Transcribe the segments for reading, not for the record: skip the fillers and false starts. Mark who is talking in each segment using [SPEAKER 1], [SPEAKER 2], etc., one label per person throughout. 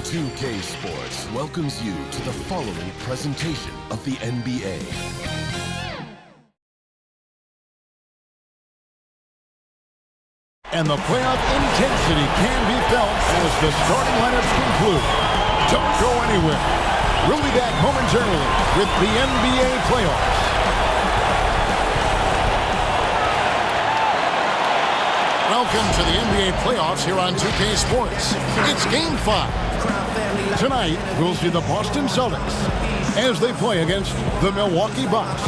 [SPEAKER 1] 2K Sports welcomes you to the following presentation of the NBA.
[SPEAKER 2] And the playoff intensity can be felt as the starting lineups conclude. Don't go anywhere. We'll be back momentarily with the NBA playoffs. Welcome to the NBA playoffs here on 2K Sports. It's Game 5. Tonight, we'll see the Boston Celtics as they play against the Milwaukee Bucks.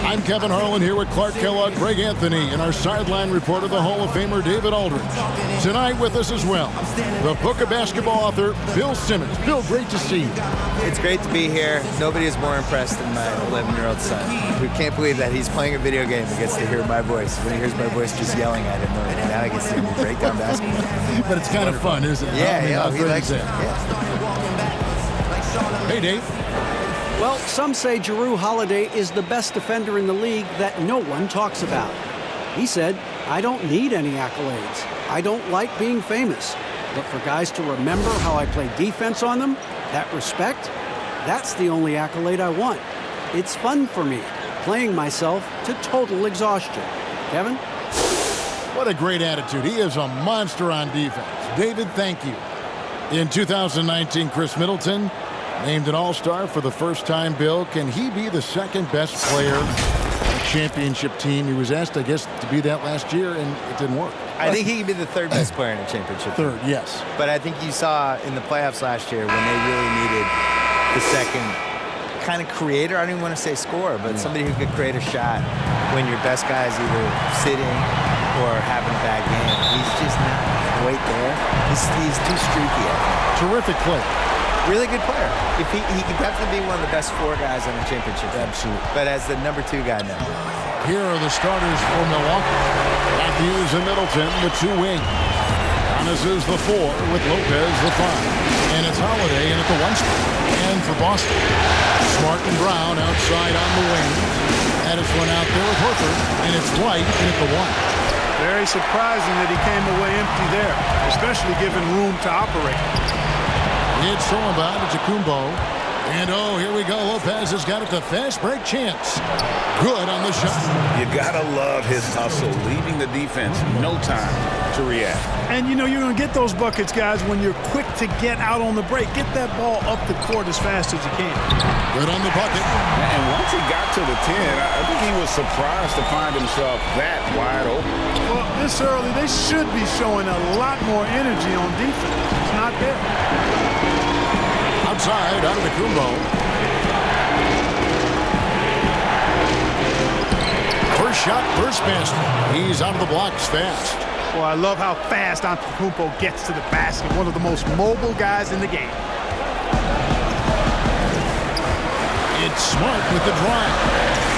[SPEAKER 2] I'm Kevin Harlan here with Clark Kellogg, Greg Anthony, and our sideline reporter, the Hall of Famer David Aldridge. Tonight with us as well, the Book of Basketball author, Bill Simmons. Bill, great to see you.
[SPEAKER 3] It's great to be here. Nobody is more impressed than my 11-year-old son, who can't believe that he's playing a video game and gets to hear my voice. When he hears my voice just yelling at him, and now he gets to hear me break down basketball.
[SPEAKER 2] But it's kind of fun, isn't it?
[SPEAKER 3] Yeah, he likes it. Yeah.
[SPEAKER 2] Hey, Dave.
[SPEAKER 4] Well, some say Jrue Holiday is the best defender in the league that no one talks about. He said, "I don't need any accolades. I don't like being famous. But for guys to remember how I play defense on them, that respect, that's the only accolade I want. It's fun for me, playing myself to total exhaustion." Kevin?
[SPEAKER 2] What a great attitude. He is a monster on defense. David, thank you. In 2019, Chris Middleton named an All-Star for the first time. Bill, can he be the second best player on a championship team? He was asked, I guess, to be that last year, and it didn't work.
[SPEAKER 3] I think he can be the third best player in a championship.
[SPEAKER 2] Third, yes.
[SPEAKER 3] But I think you saw in the playoffs last year when they really needed the second kind of creator. I don't even want to say scorer, but somebody who could create a shot when your best guy is either sitting or having a bad game. He's just not quite there. He's too streaky, I think.
[SPEAKER 2] Terrific play.
[SPEAKER 3] Really good player. If he could definitely be one of the best four guys on the championship team.
[SPEAKER 2] Absolutely.
[SPEAKER 3] But as the number 2 guy now.
[SPEAKER 2] Here are the starters for Milwaukee. Matthews and Middleton, the 2 wings. Giannis is the 4 with Lopez the 5. And it's Holiday in at the 1 spot. And for Boston, Smart and Brown outside on the wings. Addison out there with Horford. And it's White in at the 1.
[SPEAKER 5] Very surprising that he came away empty there, especially given room to operate.
[SPEAKER 2] It's Solomon to Kumbo. And oh, here we go. Lopez has got it. The fast break chance. Good on the shot.
[SPEAKER 6] You gotta love his hustle, leaving the defense no time to react.
[SPEAKER 5] And you know you're going to get those buckets, guys, when you're quick to get out on the break. Get that ball up the court as fast as you can.
[SPEAKER 2] Good on the bucket.
[SPEAKER 6] And once he got to the 10, I think he was surprised to find himself that wide open.
[SPEAKER 5] Well, this early, they should be showing a lot more energy on defense. It's not there.
[SPEAKER 2] Outside, out of the Kumbo. First shot, first basket. He's out of the blocks fast.
[SPEAKER 5] Well, I love how fast Antetokounmpo gets to the basket. One of the most mobile guys in the game.
[SPEAKER 2] It's Smart with the drive.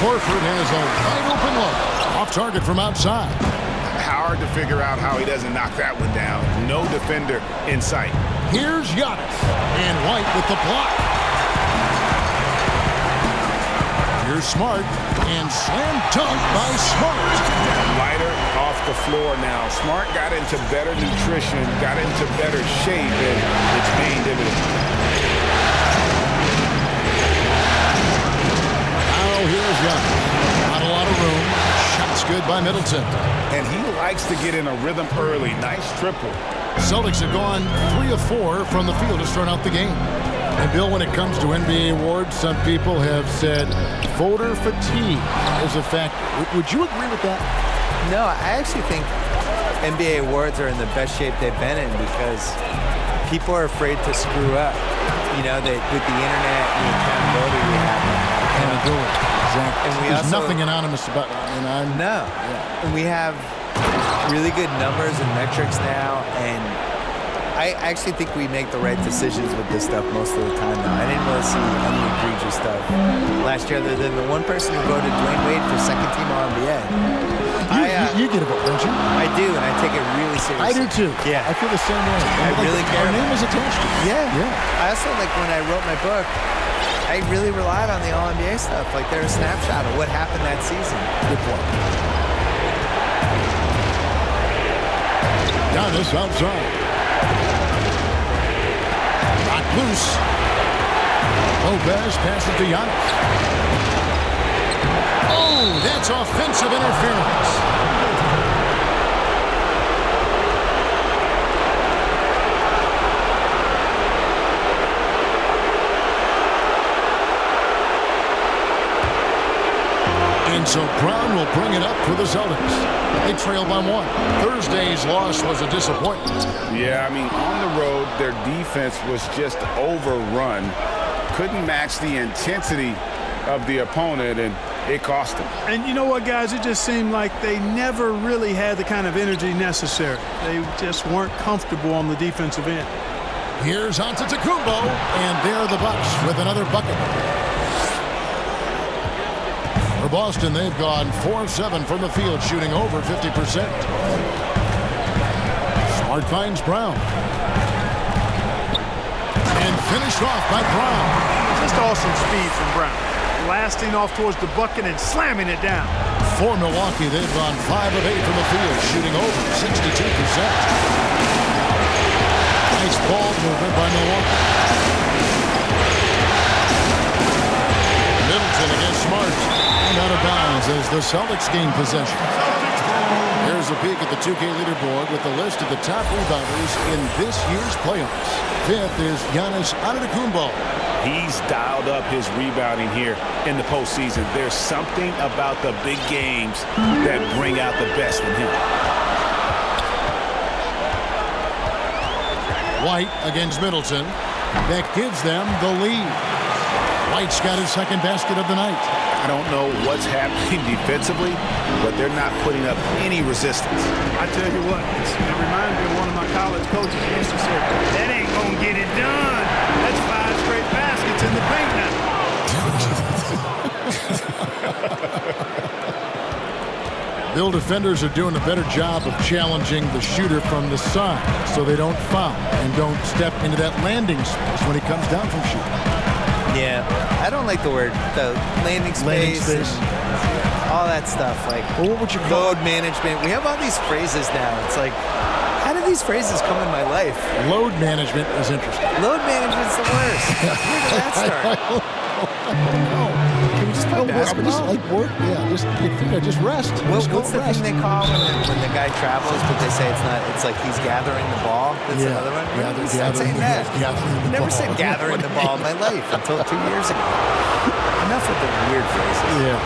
[SPEAKER 2] Horford has a wide open look. Off target from outside.
[SPEAKER 6] Hard to figure out how he doesn't knock that one down. No defender in sight.
[SPEAKER 2] Here's Giannis. And White with the block. Here's Smart. And slam dunk by Smart.
[SPEAKER 6] Lighter off the floor now. Smart got into better nutrition, got into better shape, and it's made evident.
[SPEAKER 2] Now here's Giannis. Not a lot of room. Shots good by Middleton.
[SPEAKER 6] And he likes to get in a rhythm early. Nice triple.
[SPEAKER 2] Celtics have gone 3 of 4 from the field to start out the game. And Bill, when it comes to NBA awards, some people have said voter fatigue is a fact. Would you agree with that?
[SPEAKER 3] No, I actually think NBA awards are in the best shape they've been in because people are afraid to screw up. You know, with the internet and the accountability we have now.
[SPEAKER 2] Accountability, exactly.
[SPEAKER 3] And
[SPEAKER 2] There's nothing anonymous about it.
[SPEAKER 3] No. Yeah. And we have really good numbers and metrics now, and I actually think we make the right decisions with this stuff most of the time now. I didn't really see any egregious stuff last year other than the one person who voted Dwayne Wade for second team All-NBA.
[SPEAKER 2] You get a vote, don't you?
[SPEAKER 3] I do, and I take it really seriously.
[SPEAKER 2] I do too.
[SPEAKER 3] Yeah.
[SPEAKER 2] I feel the same way.
[SPEAKER 3] I really care.
[SPEAKER 2] Our name is attached to it.
[SPEAKER 3] Yeah. I also, like, when I wrote my book, I really relied on the All-NBA stuff. Like, they're a snapshot of what happened that season.
[SPEAKER 2] Good point. Giannis outside. Loose. Lopez passes to Giannis. Oh, that's offensive interference. And so Brown will bring it up for the Celtics. They trail by 1. Thursday's loss was a disappointment.
[SPEAKER 6] Yeah, I mean, on the road, their defense was just overrun. Couldn't match the intensity of the opponent, and it cost them.
[SPEAKER 5] And you know what, guys? It just seemed like they never really had the kind of energy necessary. They just weren't comfortable on the defensive end.
[SPEAKER 2] Here's Antetokounmpo, and there are the Bucks with another bucket. For Boston, they've gone 4 of 7 from the field, shooting over 50%. Smart finds Brown. And finished off by Brown.
[SPEAKER 5] Just awesome speed from Brown. Blasting off towards the bucket and slamming it down.
[SPEAKER 2] For Milwaukee, they've gone 5 of 8 from the field, shooting over 62%. Nice ball movement by Milwaukee. Middleton against Smart. And out of bounds as the Celtics gain possession. Here's a peek at the 2K leaderboard with the list of the top rebounders in this year's playoffs. 5th is Giannis Antetokounmpo.
[SPEAKER 6] He's dialed up his rebounding here in the postseason. There's something about the big games that bring out the best in him.
[SPEAKER 2] White against Middleton. That gives them the lead. White's got his second basket of the night.
[SPEAKER 6] I don't know what's happening defensively, but they're not putting up any resistance.
[SPEAKER 5] I tell you what, it reminds me of one of my college coaches who used to say, that ain't going to get it done. That's 5 straight baskets in the paint now.
[SPEAKER 2] Bill defenders are doing a better job of challenging the shooter from the side so they don't foul and don't step into that landing space when he comes down from shooting.
[SPEAKER 3] Yeah, I don't like the landing space. All that stuff. Like,
[SPEAKER 2] well, what would you call
[SPEAKER 3] load management? We have all these phrases now. It's like, how did these phrases come in my life?
[SPEAKER 2] Load management is interesting.
[SPEAKER 3] Load management's the worst. Where did that start?
[SPEAKER 2] No. Can we just play basketball? Just like work? Yeah, just rest.
[SPEAKER 3] What's the thing they call when the guy travels, but they say it's not? It's like he's gathering the ball. That's another one. Stop saying that. I never said gathering the ball in my life until 2 years ago. Enough with the weird phrases.
[SPEAKER 2] Yeah.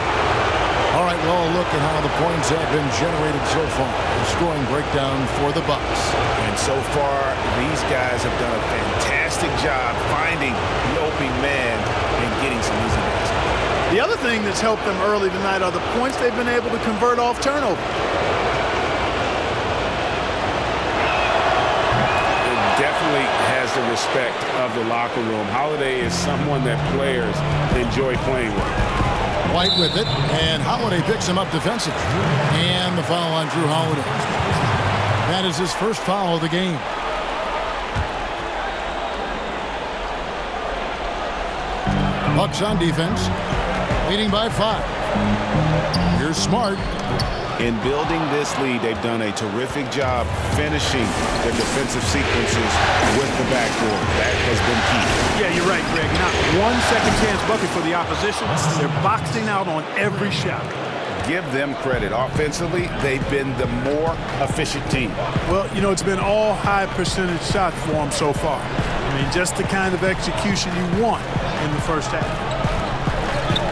[SPEAKER 2] All right, well, a look at how the points have been generated so far. The scoring breakdown for the Bucks.
[SPEAKER 6] And so far, these guys have done a fantastic job finding the opening man and getting some easy baskets.
[SPEAKER 5] The other thing that's helped them early tonight are the points they've been able to convert off turnover.
[SPEAKER 6] It definitely has the respect of the locker room. Holiday is someone that players enjoy playing with.
[SPEAKER 2] White with it, and Holiday picks him up defensively. And the foul on Drew Holiday. That is his first foul of the game. Bucks on defense, leading by 5. Here's Smart.
[SPEAKER 6] In building this lead, they've done a terrific job finishing their defensive sequences with the backboard. That has been key.
[SPEAKER 5] Yeah, you're right, Greg. Not one second chance bucket for the opposition. They're boxing out on every shot.
[SPEAKER 6] Give them credit. Offensively, they've been the more efficient team.
[SPEAKER 5] Well, you know, it's been all high percentage shots for them so far. I mean, just the kind of execution you want in the first half.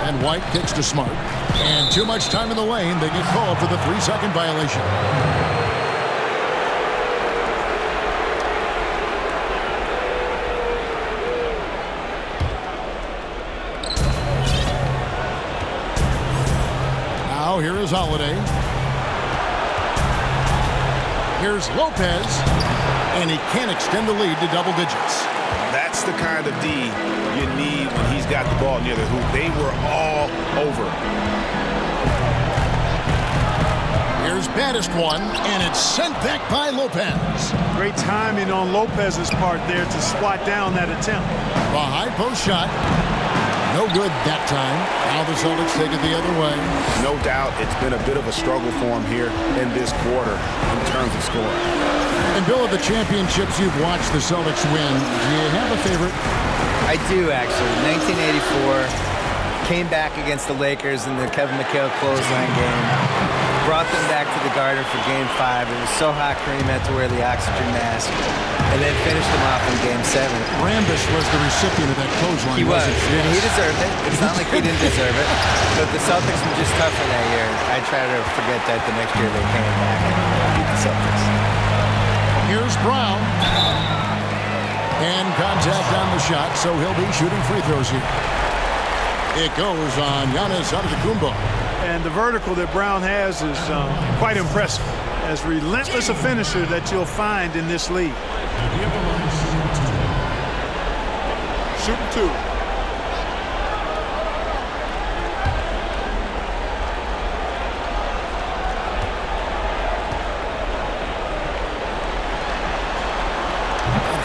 [SPEAKER 2] And White kicks to Smart. And too much time in the lane. They get called for the 3-second violation. Now here is Holiday. Here's Lopez. And he can't extend the lead to double digits.
[SPEAKER 6] That's the kind of D you need when he's got the ball near the hoop. They were all over.
[SPEAKER 2] Here's baddest one, and it's sent back by Lopez.
[SPEAKER 5] Great timing on Lopez's part there to swat down that attempt.
[SPEAKER 2] A high post shot. No good that time. Now the Celtics take it the other way.
[SPEAKER 6] No doubt it's been a bit of a struggle for him here in this quarter in terms of scoring.
[SPEAKER 2] And Bill, of the championships you've watched the Celtics win, do you have a favorite?
[SPEAKER 3] I do, actually. 1984, came back against the Lakers in the Kevin McHale clothesline game. Brought them back to the Garden for Game 5. It was so hot, Kareem had to wear the oxygen mask. And then finished them off in Game 7.
[SPEAKER 2] Rambis was the recipient of that clothesline.
[SPEAKER 3] He was.
[SPEAKER 2] Yes.
[SPEAKER 3] He deserved it. It's not like he didn't deserve it. But the Celtics were just tougher that year. I try to forget that the next year they came back and beat the Celtics.
[SPEAKER 2] Here's Brown. And contact on the shot, so he'll be shooting free throws here. It goes on Giannis Antetokounmpo.
[SPEAKER 5] And the vertical that Brown has is quite impressive. As relentless a finisher that you'll find in this league.
[SPEAKER 6] Shooting 2.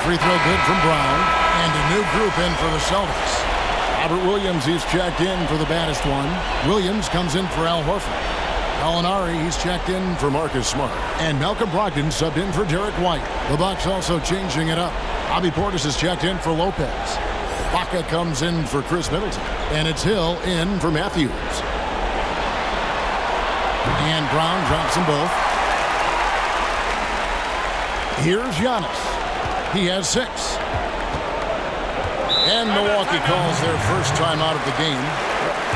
[SPEAKER 2] Free throw good from Brown. And a new group in for the Celtics. Robert Williams, he's checked in for the baddest one. Williams comes in for Al Horford. Gallinari, he's checked in for Marcus Smart. And Malcolm Brogdon subbed in for Derek White. The Bucks also changing it up. Bobby Portis is checked in for Lopez. Baca comes in for Chris Middleton. And it's Hill in for Matthews. And Brown drops them both. Here's Giannis. He has 6. And Milwaukee calls their first time out of the game.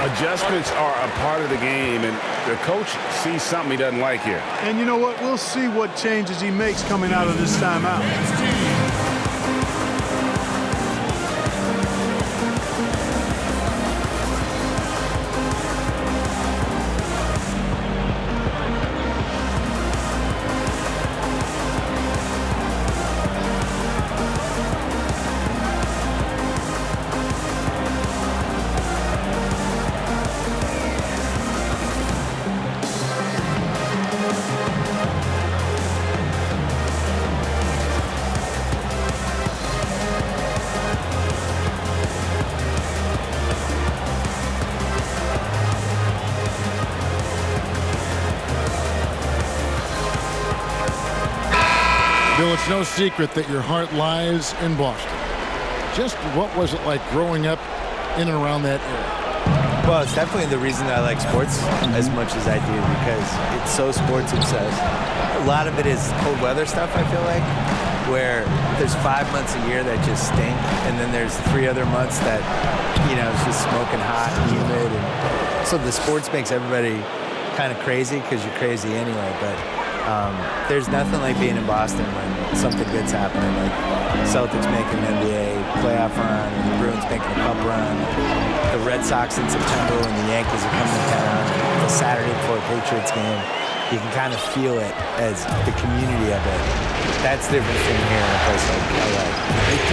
[SPEAKER 6] Adjustments are a part of the game, and the coach sees something he doesn't like here.
[SPEAKER 5] And you know what? We'll see what changes he makes coming out of this timeout.
[SPEAKER 2] Bill, it's no secret that your heart lies in Boston. Just what was it like growing up in and around that area?
[SPEAKER 3] Well, it's definitely the reason I like sports as much as I do, because it's so sports obsessed. A lot of it is cold weather stuff, I feel like, where there's 5 months a year that just stink, and then there's 3 other months that, you know, it's just smoking hot and humid. And so the sports makes everybody kind of crazy because you're crazy anyway, but there's nothing like being in Boston when something good's happening, like Celtics making an NBA playoff run, and the Bruins making a cup run, the Red Sox in September when the Yankees are coming to town, the Saturday before a Patriots game. You can kind of feel it as the community of it. That's the difference from here in a place like LA.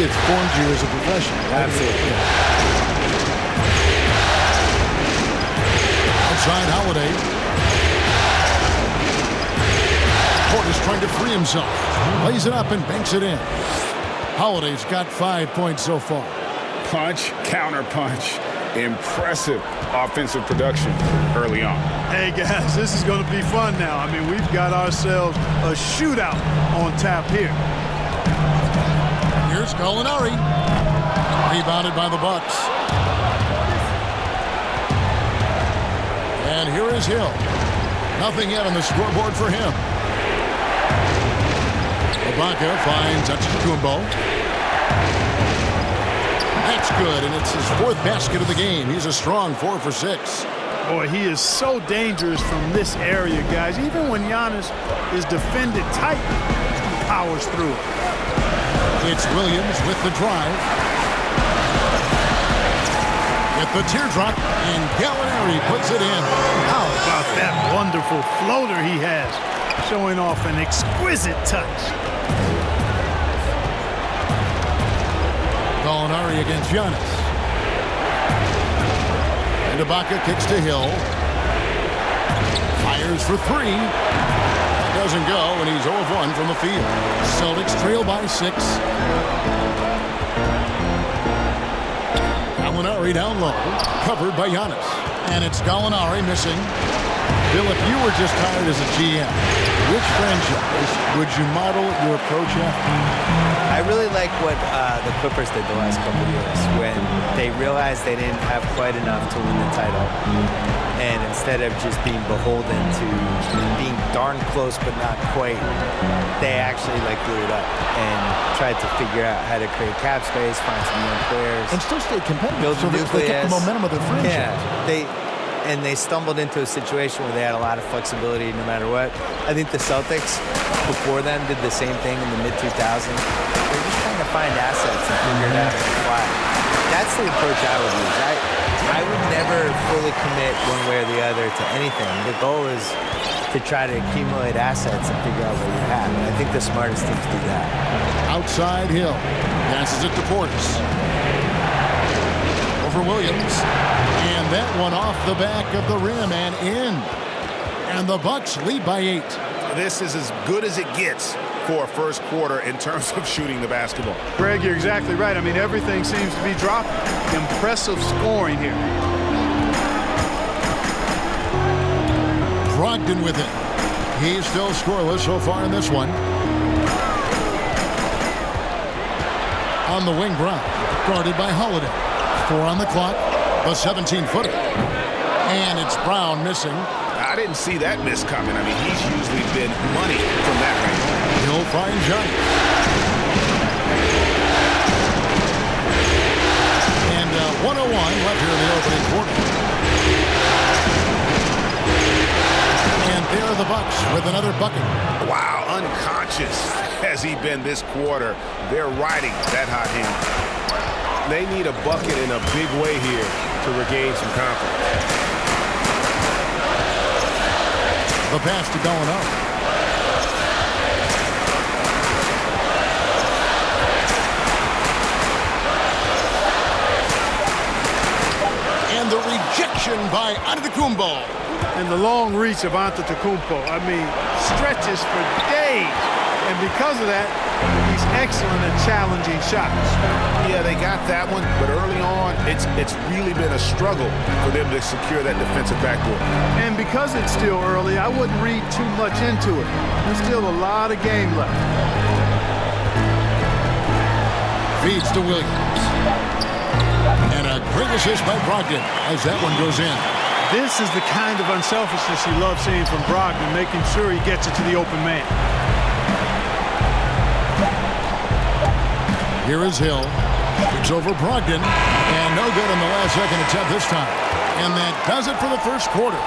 [SPEAKER 2] It's formed you as a professional. Right?
[SPEAKER 3] Absolutely.
[SPEAKER 2] Outside Holiday. Portis trying to free himself. Lays it up and banks it in. Holiday's got 5 points so far.
[SPEAKER 6] Punch, counter punch. Impressive offensive production early on.
[SPEAKER 5] Hey, guys, this is going to be fun now. I mean, we've got ourselves a shootout on tap here.
[SPEAKER 2] Here's Gallinari. Rebounded by the Bucks. And here is Hill. Nothing yet on the scoreboard for him. Ibaka finds Antetokounmpo. That's good, and it's his 4th basket of the game. He's a strong 4 for 6.
[SPEAKER 5] Boy, he is so dangerous from this area, guys. Even when Giannis is defended tight, he powers through it.
[SPEAKER 2] It's Williams with the drive. With the teardrop, and Gallinari puts it in.
[SPEAKER 5] How about that wonderful floater he has, showing off an exquisite touch.
[SPEAKER 2] Gallinari against Giannis. And Ibaka kicks to Hill. Fires for 3. Doesn't go, and he's 0 of 1 from the field. Celtics trail by 6. Gallinari down low, covered by Giannis. And it's Gallinari missing. Bill, if you were just hired as a GM, which franchise would you model your approach after?
[SPEAKER 3] I really like what the Clippers did the last couple of years when they realized they didn't have quite enough to win the title. And instead of just being beholden to being darn close but not quite, they actually blew it up and tried to figure out how to create cap space, find some young players.
[SPEAKER 2] And still stay competitive,
[SPEAKER 3] build
[SPEAKER 2] so they kept the momentum of their franchise.
[SPEAKER 3] Yeah, they stumbled into a situation where they had a lot of flexibility no matter what. I think the Celtics before them did the same thing in the mid-2000s. They're just trying to find assets and figure it out on the fly. That's the approach I would use. I would never fully commit one way or the other to anything. The goal is to try to accumulate assets and figure out what you have. And I think the smartest teams do that.
[SPEAKER 2] Outside Hill. Passes it to Portis. Over Williams. And that one off the back of the rim and in. And the Bucks lead by 8.
[SPEAKER 6] This is as good as it gets for a first quarter in terms of shooting the basketball.
[SPEAKER 5] Greg, you're exactly right. I mean, everything seems to be dropping. Impressive scoring here.
[SPEAKER 2] Brogdon with it. He's still scoreless so far in this one. On the wing, Brown. Guarded by Holiday. 4 on the clock. A 17-footer. And it's Brown missing.
[SPEAKER 6] I didn't see that miss coming. I mean, he's usually been money from that range.
[SPEAKER 2] He'll find Johnny. And 1:01 left here in the opening quarter. And there are the Bucks with another bucket.
[SPEAKER 6] Wow, unconscious has he been this quarter. They're riding that hot hand. They need a bucket in a big way here to regain some confidence.
[SPEAKER 2] The pass to Gallinari. And the rejection by Antetokounmpo.
[SPEAKER 5] And the long reach of Antetokounmpo. I mean, stretches for days. And because of that, he's excellent at challenging shots.
[SPEAKER 6] Yeah, they got that one, but early on, it's really been a struggle for them to secure that defensive backboard.
[SPEAKER 5] And because it's still early, I wouldn't read too much into it. There's still a lot of game left.
[SPEAKER 2] Feeds to Williams. And a great assist by Brogdon as that one goes in.
[SPEAKER 5] This is the kind of unselfishness you love seeing from Brogdon, making sure he gets it to the open man.
[SPEAKER 2] Here is Hill. It's over Brogdon. And no good on the last second attempt this time. And that does it for the first quarter.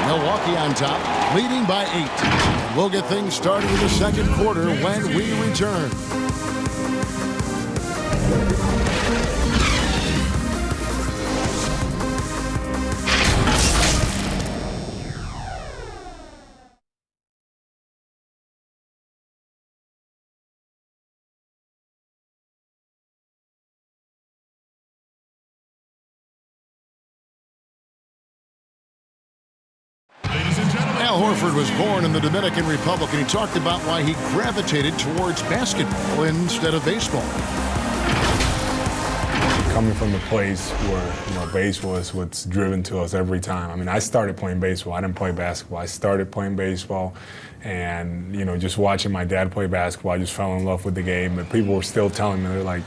[SPEAKER 2] Milwaukee on top, leading by 8. We'll get things started in the second quarter when we return. Al Horford was born in the Dominican Republic, and he talked about why he gravitated towards basketball instead of baseball.
[SPEAKER 7] Coming from the place where, baseball is what's driven to us every time. I mean, I started playing baseball. I didn't play basketball. I started playing baseball, and, just watching my dad play basketball, I just fell in love with the game. But people were still telling me, they're like,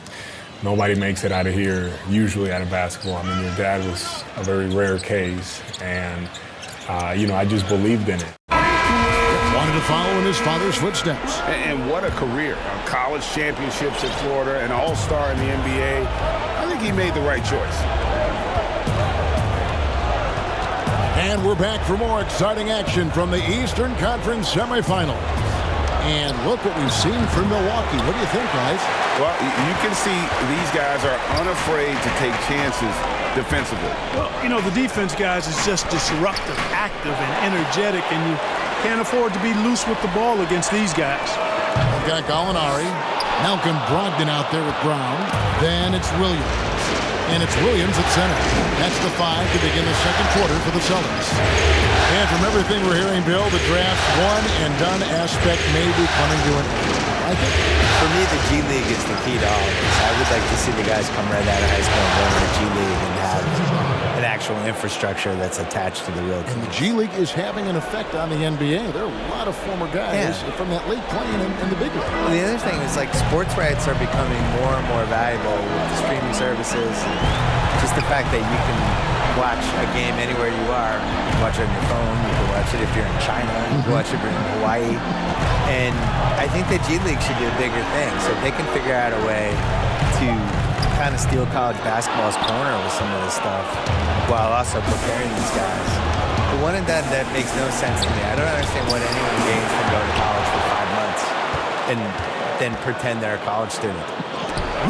[SPEAKER 7] nobody makes it out of here, usually out of basketball. I mean, your dad was a very rare case, and I just believed in it.
[SPEAKER 2] Wanted to follow in his father's footsteps.
[SPEAKER 6] And what a career. College championships at Florida, an all-star in the NBA. I think he made the right choice.
[SPEAKER 2] And we're back for more exciting action from the Eastern Conference semifinals. And look what we've seen from Milwaukee. What do you think, guys?
[SPEAKER 6] Well, you can see these guys are unafraid to take chances defensively.
[SPEAKER 5] Well, the defense, guys, is just disruptive, active, and energetic, and you can't afford to be loose with the ball against these guys.
[SPEAKER 2] We've got Gallinari. Malcolm Brogdon out there with Brown. Then it's Williams. And it's Williams at center. That's the 5 to begin the second quarter for the Celtics. And from everything we're hearing, Bill, the draft one-and-done aspect may be coming to an end. I think.
[SPEAKER 3] For me, the G League is the key to all of this. I would like to see the guys come right out of high school and go to the G League and have an actual infrastructure that's attached to the real team.
[SPEAKER 2] And the G League is having an effect on the NBA. There are a lot of former guys from that league playing in the big league.
[SPEAKER 3] And the other thing is, like, sports rights are becoming more and more valuable with the streaming services. Just the fact that you can watch a game anywhere you are. You can watch it on your phone. You can watch it if you're in China. You can watch it if you're in Hawaii. And I think the G League should do a bigger thing. So if they can figure out a way to kind of steal college basketball's corner with some of this stuff while also preparing these guys. The one and done, that makes no sense to me. I don't understand what anyone gains from going to college for 5 months and then pretend they're a college student.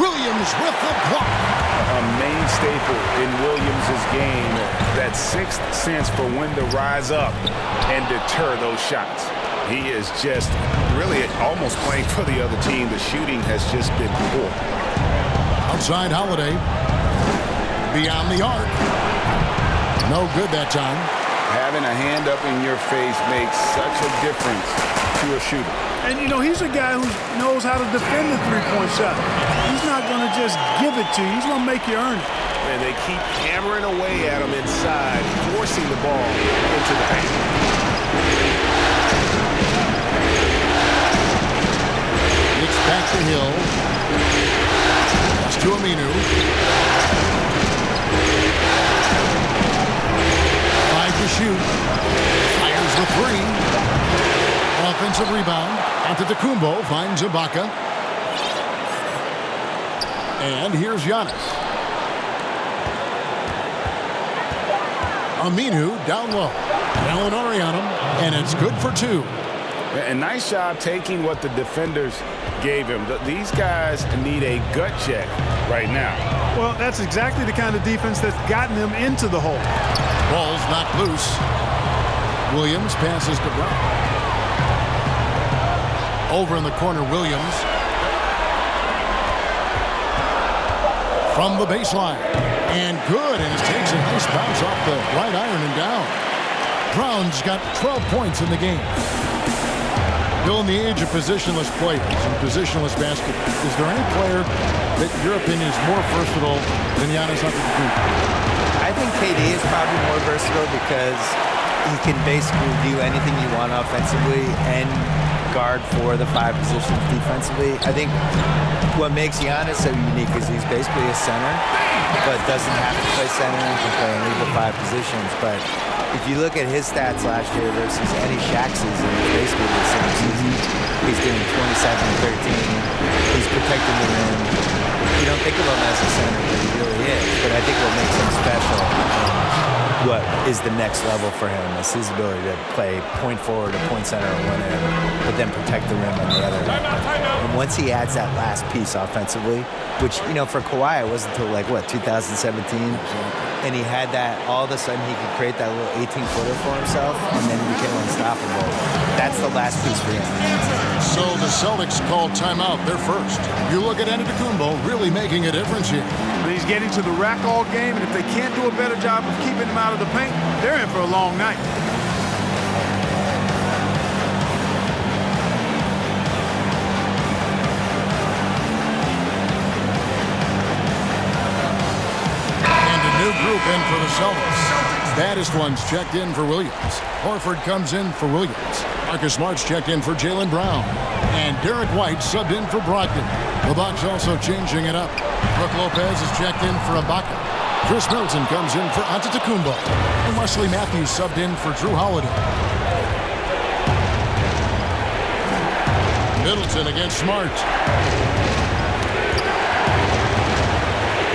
[SPEAKER 2] Williams with the block.
[SPEAKER 6] A main staple in Williams' game, that sixth sense for when to rise up and deter those shots. He is just really almost playing for the other team. The shooting has just been poor.
[SPEAKER 2] Outside Holiday. Beyond the arc. No good that time.
[SPEAKER 6] Having a hand up in your face makes such a difference to a shooter.
[SPEAKER 5] And, you know, he's a guy who knows how to defend the three-point shot. He's not going to just give it to you. He's going to make you earn it.
[SPEAKER 6] And they keep hammering away at him inside, forcing the ball into the paint.
[SPEAKER 2] It's back to Hill. Pass to Aminu. 5 to shoot. Fires the 3. Offensive rebound. Antetokounmpo finds Ibaka. And here's Giannis. Aminu down low. Gallinari on him. And it's good for 2.
[SPEAKER 6] A nice job taking what the defenders gave him. These guys need a gut check right now.
[SPEAKER 5] Well, that's exactly the kind of defense that's gotten them into the hole.
[SPEAKER 2] Ball's knocked loose. Williams passes to Brown. Over in the corner, Williams. From the baseline. And good, and it takes a nice bounce off the right iron and down. Brown's got 12 points in the game. Bill, in the age of positionless players and positionless basketball, is there any player that, in your opinion, is more versatile than Giannis Antetokounmpo?
[SPEAKER 3] I think KD is probably more versatile because he can basically do anything you want offensively and guard for the 5 positions defensively. I think what makes Giannis so unique is he's basically a center, but doesn't have to play center and can play any of the 5 positions. But if you look at his stats last year versus any Shaq season, it's basically the same season. He's doing 27-13. He's protecting the rim. You don't think of him as a center, but he really is. But I think what makes him special, what is the next level for him, is his ability to play point forward or point center on one end, but then protect the rim on the other. And once he adds that last piece offensively, which, you know, for Kawhi, it wasn't until, like, what, 2017? And he had that, all of a sudden he could create that little 18-footer for himself, and then he became unstoppable. That's the last piece for him.
[SPEAKER 2] So the Celtics called timeout. They're first. You look at Antetokounmpo really making a difference here.
[SPEAKER 5] He's getting to the rack all game, and if they can't do a better job of keeping him out of the paint, they're in for a long night.
[SPEAKER 2] New group in for the Celtics. Baddest ones checked in for Williams. Horford comes in for Williams. Marcus Smart's checked in for Jaylen Brown. And Derek White subbed in for Brogdon. The Bucks also changing it up. Brook Lopez is checked in for Ibaka. Chris Middleton comes in for Antetokounmpo. And Wesley Matthews subbed in for Drew Holiday. Middleton against Smart.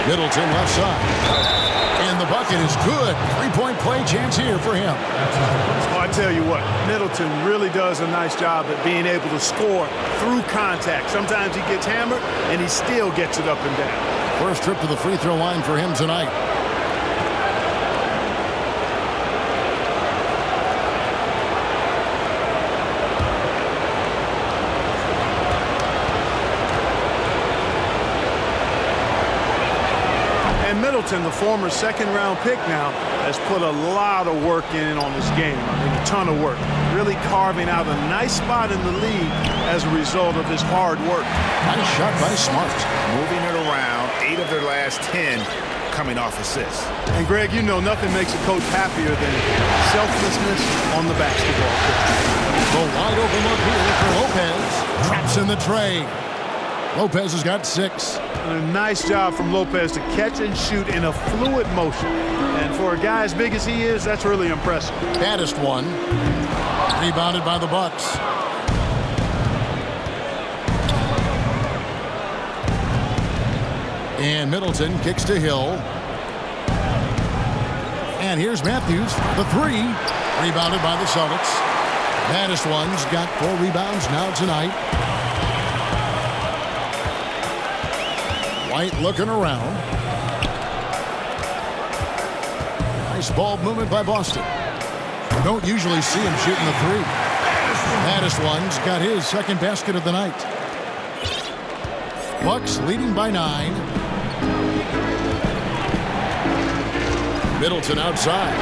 [SPEAKER 2] Middleton left side. And the bucket is good. 3-point play chance here for him.
[SPEAKER 5] Oh, I tell you what, Middleton really does a nice job at being able to score through contact. Sometimes he gets hammered, and he still gets it up and down.
[SPEAKER 2] First trip to the free throw line for him tonight.
[SPEAKER 5] Middleton, the former second-round pick now, has put a lot of work in on this game. I mean, a ton of work. Really carving out a nice spot in the league as a result of his hard work.
[SPEAKER 2] Nice shot by Smart.
[SPEAKER 6] Moving it around, 8 of their last 10 coming off assists.
[SPEAKER 5] And, Greg, you know nothing makes a coach happier than selflessness on the basketball court.
[SPEAKER 2] The wide open look here for Lopez. Traps in the tray. Lopez has got 6.
[SPEAKER 5] And a nice job from Lopez to catch and shoot in a fluid motion. And for a guy as big as he is, that's really impressive.
[SPEAKER 2] Baddest one. Rebounded by the Bucks. And Middleton kicks to Hill. And here's Matthews, the 3. Rebounded by the Celtics. Baddest one's got 4 rebounds now tonight. White looking around. Nice ball movement by Boston. Don't usually see him shooting the 3. Baddest one's got his second basket of the night. Bucks leading by 9. Middleton outside.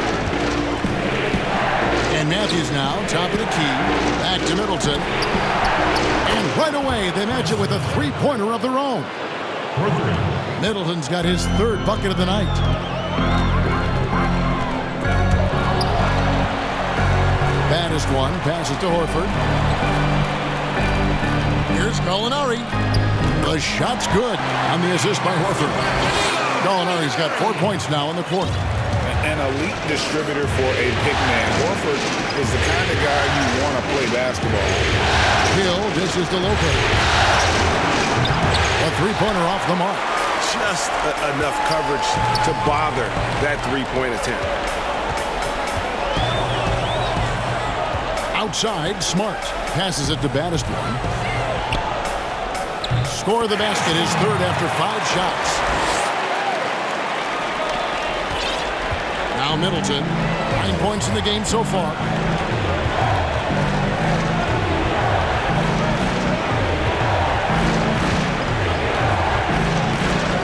[SPEAKER 2] And Matthews now, top of the key. Back to Middleton. And right away, they match it with a 3-pointer of their own. Middleton's got his 3rd bucket of the night. Baddest one passes to Horford. Here's Gallinari. The shot's good on the assist by Horford. Gallinari's got 4 points now in the quarter.
[SPEAKER 6] An elite distributor for a big man. Horford is the kind of guy you want to play basketball with.
[SPEAKER 2] Hill dishes to Lopez. A 3-pointer off the mark.
[SPEAKER 6] Just enough coverage to bother that 3-point attempt.
[SPEAKER 2] Outside, Smart passes it to baddest one. Score the basket, his 3rd after 5 shots. Now Middleton, 9 points in the game so far.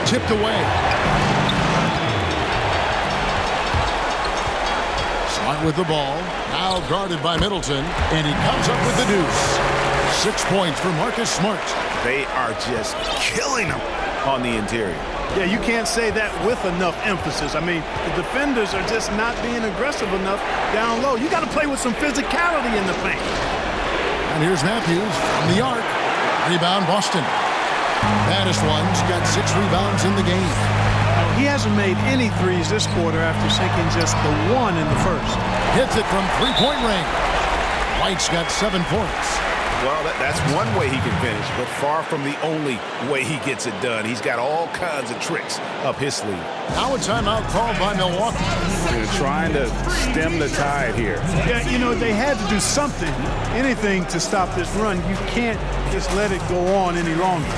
[SPEAKER 2] Tipped away. Smart with the ball. Now guarded by Middleton. And he comes up with the deuce. 6 points for Marcus Smart.
[SPEAKER 6] They are just killing him on the interior.
[SPEAKER 5] Yeah, you can't say that with enough emphasis. I mean, the defenders are just not being aggressive enough down low. You got to play with some physicality in the paint.
[SPEAKER 2] And here's Matthews from the arc. Rebound Boston. Baddest one's got 6 rebounds in the game.
[SPEAKER 5] He hasn't made any threes this quarter after sinking just the 1 in the first.
[SPEAKER 2] Hits it from 3-point range. White's got 7 points.
[SPEAKER 6] Well, that's one way he can finish, but far from the only way he gets it done. He's got all kinds of tricks up his sleeve.
[SPEAKER 2] Now a timeout called by Milwaukee.
[SPEAKER 6] They're trying to stem the tide here.
[SPEAKER 5] Yeah, you know, they had to do something, anything to stop this run. You can't just let it go on any longer.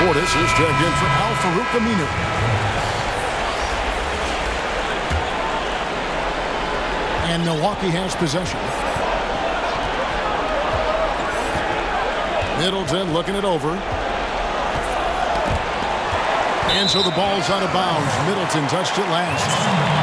[SPEAKER 2] Portis is dragged in for Al-Farouq Aminu. And Milwaukee has possession. Middleton looking it over. And so the ball's out of bounds. Middleton touched it last.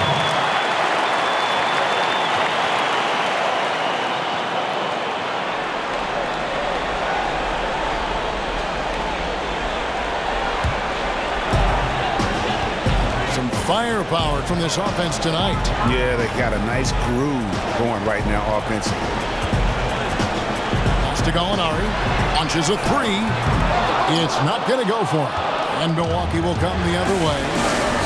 [SPEAKER 2] Firepower from this offense tonight.
[SPEAKER 6] Yeah, they got a nice groove going right now offensively.
[SPEAKER 2] Pass to Gallinari. Launches a 3. It's not going to go for him. And Milwaukee will come the other way.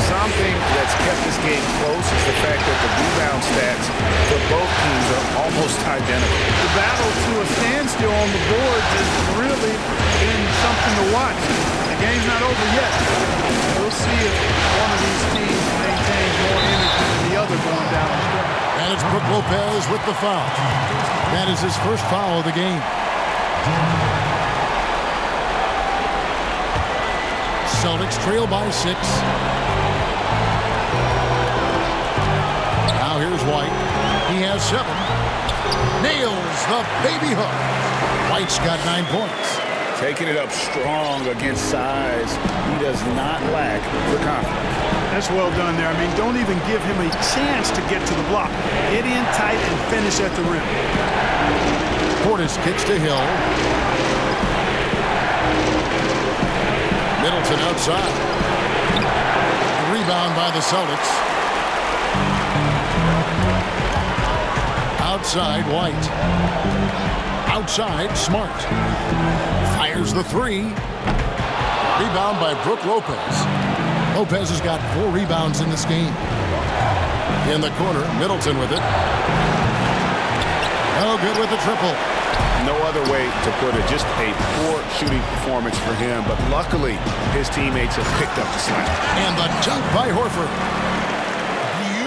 [SPEAKER 6] Something that's kept this game close is the fact that the rebound stats for both teams are almost identical.
[SPEAKER 5] The battle to a standstill on the boards has really been something to watch.
[SPEAKER 2] Lopez with the foul. That is his first foul of the game. Celtics trail by 6. Now here's White. He has 7. Nails the baby hook. White's got 9 points.
[SPEAKER 6] Taking it up strong against size. He does not lack the confidence.
[SPEAKER 5] That's well done there. I mean, don't even give him a chance to get to the block. Get in tight and finish at the rim.
[SPEAKER 2] Portis kicks to Hill. Middleton outside. Rebound by the Celtics. Outside, White. Outside, Smart. Fires the 3. Rebound by Brook Lopez. Lopez has got 4 rebounds in this game. In the corner, Middleton with it. No good with the triple.
[SPEAKER 6] No other way to put it. Just a poor shooting performance for him. But luckily, his teammates have picked up the slack.
[SPEAKER 2] And the dunk by Horford.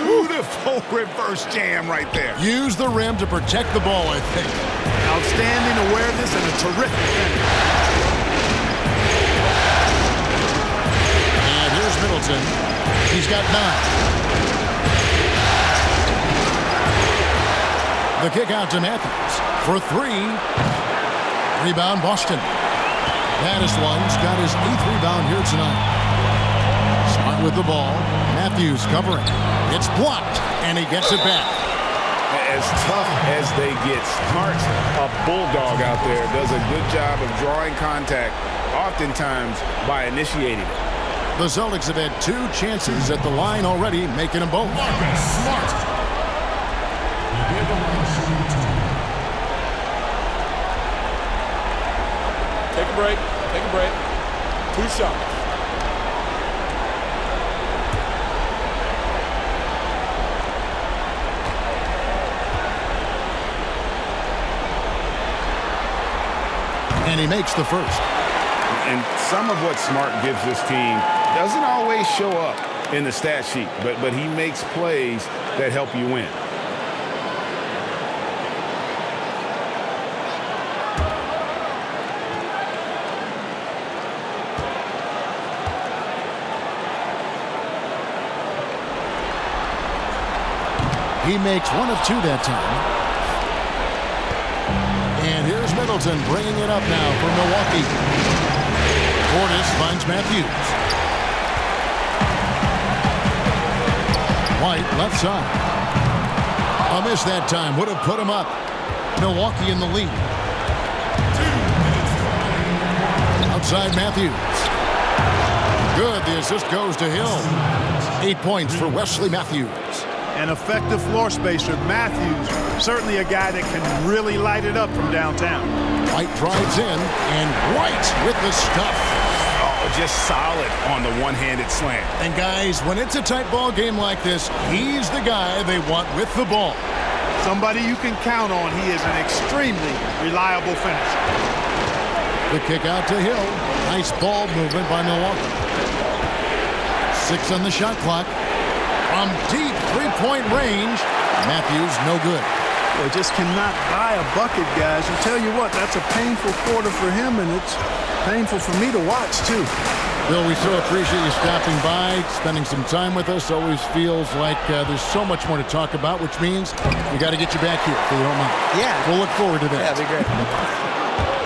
[SPEAKER 6] Beautiful reverse jam right there.
[SPEAKER 2] Use the rim to protect the ball, I think.
[SPEAKER 5] Outstanding awareness and a terrific finish.
[SPEAKER 2] And here's Middleton. He's got 9. The kick out to Matthews for 3. Rebound, Boston. One's got his 8th rebound here tonight. Smart with the ball. Matthews covering. It's blocked, and he gets it back.
[SPEAKER 6] As tough as they get, Smart's a bulldog out there. Does a good job of drawing contact, oftentimes by initiating it.
[SPEAKER 2] The Celtics have had 2 chances at the line already, making them both. Smart.
[SPEAKER 8] Take a break. Take a break. 2 shots.
[SPEAKER 2] And he makes the first.
[SPEAKER 6] And some of what Smart gives this team doesn't always show up in the stat sheet, but he makes plays that help you win.
[SPEAKER 2] He makes 1 of 2 that time. And here's Middleton bringing it up now for Milwaukee. Portis finds Matthews. White left side. A miss that time. Would have put him up. Milwaukee in the lead. Outside Matthews. Good. The assist goes to Hill. 8 points for Wesley Matthews.
[SPEAKER 5] An effective floor spacer. Matthews, certainly a guy that can really light it up from downtown.
[SPEAKER 2] White drives in, and White with the stuff.
[SPEAKER 6] Oh, just solid on the one-handed slam.
[SPEAKER 2] And guys, when it's a tight ball game like this, he's the guy they want with the ball.
[SPEAKER 5] Somebody you can count on. He is an extremely reliable finisher.
[SPEAKER 2] The kick out to Hill. Nice ball movement by Milwaukee. 6 on the shot clock. From deep three-point range, Matthews no good.
[SPEAKER 5] Boy, just cannot buy a bucket, guys. I tell you what, that's a painful quarter for him, and it's painful for me to watch, too.
[SPEAKER 2] Bill, we so appreciate you stopping by, spending some time with us. Always feels like there's so much more to talk about, which means we got to get you back here, if you don't mind.
[SPEAKER 3] Yeah.
[SPEAKER 2] We'll look forward to that.
[SPEAKER 3] Yeah, that'd be great.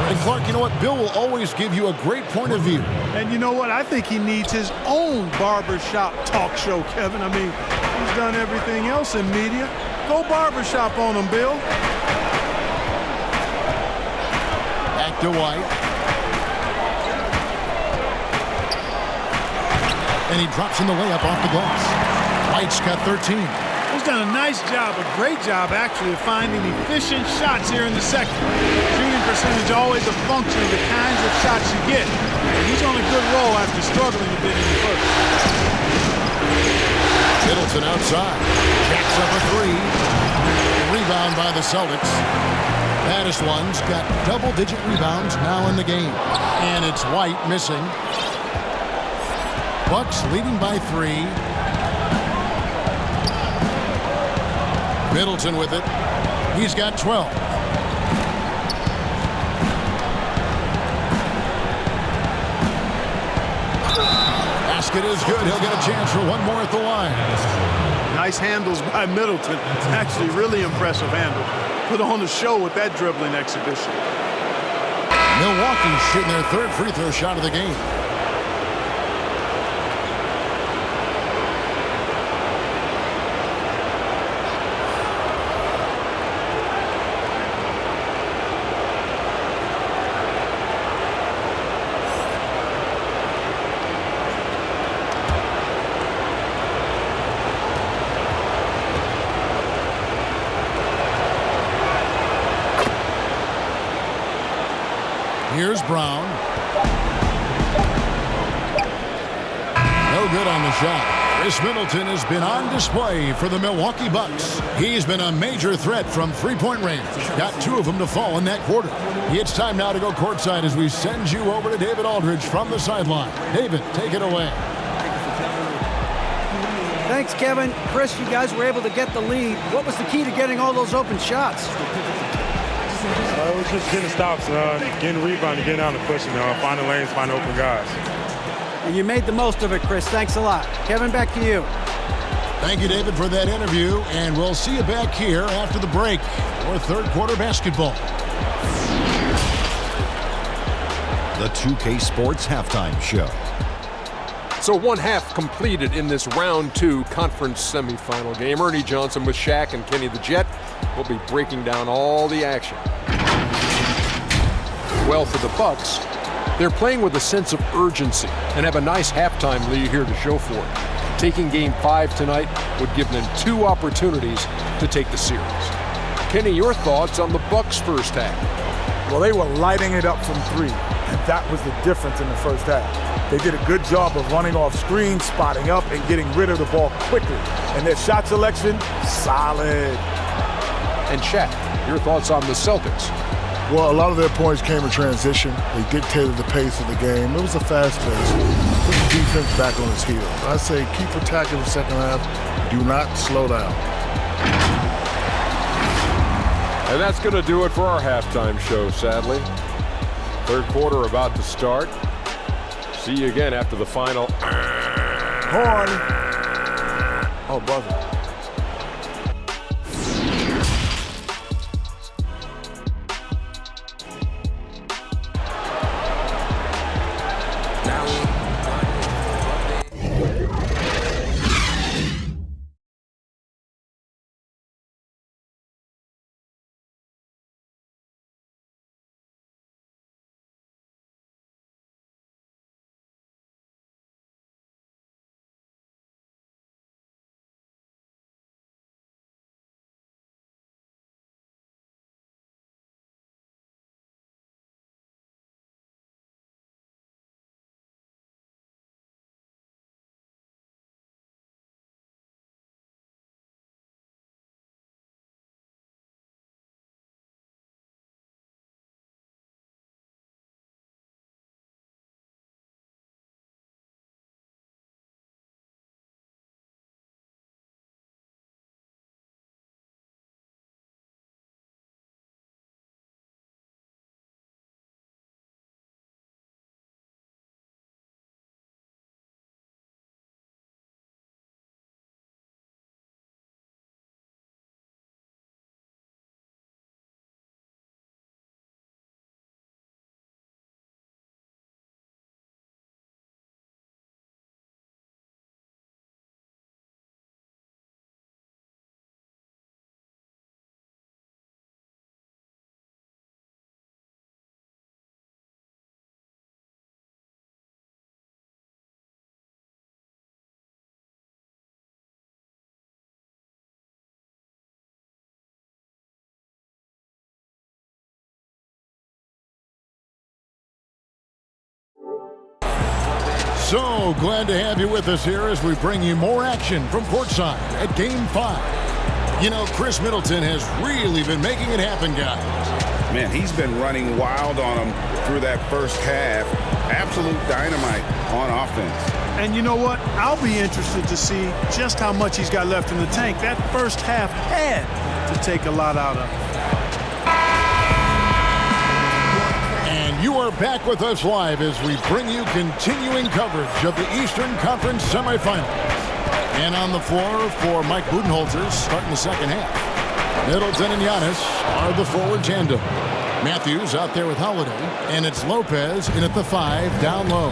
[SPEAKER 2] And Clark, you know what? Bill will always give you a great point of view.
[SPEAKER 5] And you know what? I think he needs his own barbershop talk show, Kevin. I mean, he's done everything else in media. Go barbershop on him, Bill.
[SPEAKER 2] Back to White. And he drops in the layup off the glass. White's got 13.
[SPEAKER 5] He's done a nice job, a great job, actually, of finding efficient shots here in the second. Shooting percentage always a function of the kinds of shots you get. And he's on a good roll after struggling a bit in the first.
[SPEAKER 2] Middleton outside. Jacks up a 3. Rebound by the Celtics. One's got double-digit rebounds now in the game. And it's White missing. Bucks leading by 3. Middleton with it. He's got 12. Basket is good. He'll get a chance for one more at the line.
[SPEAKER 5] Nice handles by Middleton. Actually, really impressive handle. Put on the show with that dribbling exhibition.
[SPEAKER 2] Milwaukee shooting their third free throw shot of the game. Here's Brown. No good on the shot. Chris Middleton has been on display for the Milwaukee Bucks. He's been a major threat from three-point range. Got 2 of them to fall in that quarter. It's time now to go courtside as we send you over to David Aldridge from the sideline. David, take it away.
[SPEAKER 4] Thanks, Kevin. Chris, you guys were able to get the lead. What was the key to getting all those open shots?
[SPEAKER 7] It was just getting stops, getting rebounding, getting out and pushing, finding lanes, finding open guys.
[SPEAKER 4] And you made the most of it, Chris. Thanks a lot. Kevin, back to you.
[SPEAKER 2] Thank you, David, for that interview, and we'll see you back here after the break for third quarter basketball.
[SPEAKER 1] The 2K Sports Halftime Show.
[SPEAKER 8] So one half completed in this round 2 conference semifinal game. Ernie Johnson with Shaq and Kenny the Jet will be breaking down all the action. Well, for the Bucks, they're playing with a sense of urgency and have a nice halftime lead here to show for it. Taking Game 5 tonight would give them 2 opportunities to take the series. Kenny, your thoughts on the Bucks' first half?
[SPEAKER 9] Well, they were lighting it up from 3, and that was the difference in the first half. They did a good job of running off screens, spotting up, and getting rid of the ball quickly. And their shot selection, solid.
[SPEAKER 8] And Shaq, your thoughts on the Celtics?
[SPEAKER 10] Well, a lot of their points came in transition. They dictated the pace of the game. It was a fast pace. Put the defense back on its heels. I say keep attacking the second half. Do not slow down.
[SPEAKER 8] And that's going to do it for our halftime show, sadly. Third quarter about to start. See you again after the final.
[SPEAKER 9] Horn. Oh, buzzer.
[SPEAKER 2] So glad to have you with us here as we bring you more action from courtside at Game 5. You know, Chris Middleton has really been making it happen, guys.
[SPEAKER 6] Man, he's been running wild on them through that first half. Absolute dynamite on offense.
[SPEAKER 5] And you know what? I'll be interested to see just how much he's got left in the tank. That first half had to take a lot out of him.
[SPEAKER 2] And you are back with us live as we bring you continuing coverage of the Eastern Conference semifinals. And on the floor for Mike Budenholzer starting the second half. Middleton and Giannis are the forward tandem. Matthews out there with Holiday, and it's Lopez in at the 5 down low.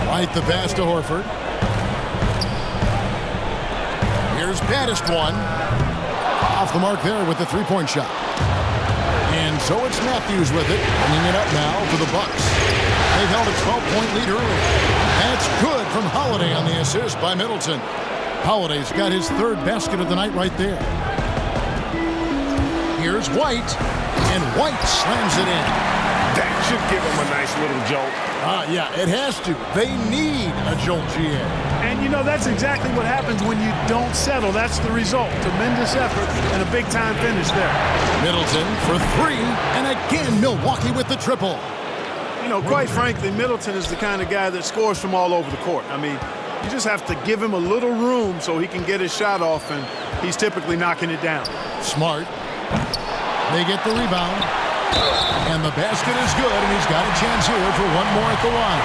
[SPEAKER 2] White the pass to Horford. Here's Baddest one. Off the mark there with the three-point shot. And so it's Matthews with it, bringing it up now for the Bucks. They've held a 12-point lead early. That's good from Holiday on the assist by Middleton. Holiday's got his third basket of the night right there. Here's White, and White slams it in.
[SPEAKER 6] That should give him a nice little jolt.
[SPEAKER 2] Yeah, it has to. They need a jolt, GA.
[SPEAKER 5] And, you know, that's exactly what happens when you don't settle. That's the result. Tremendous effort and a big-time finish there.
[SPEAKER 2] Middleton for 3, and again Milwaukee with the triple.
[SPEAKER 5] You know, quite frankly, Middleton is the kind of guy that scores from all over the court. I mean, you just have to give him a little room so he can get his shot off, and he's typically knocking it down.
[SPEAKER 2] Smart. They get the rebound. And the basket is good, and he's got a chance here for one more at the line.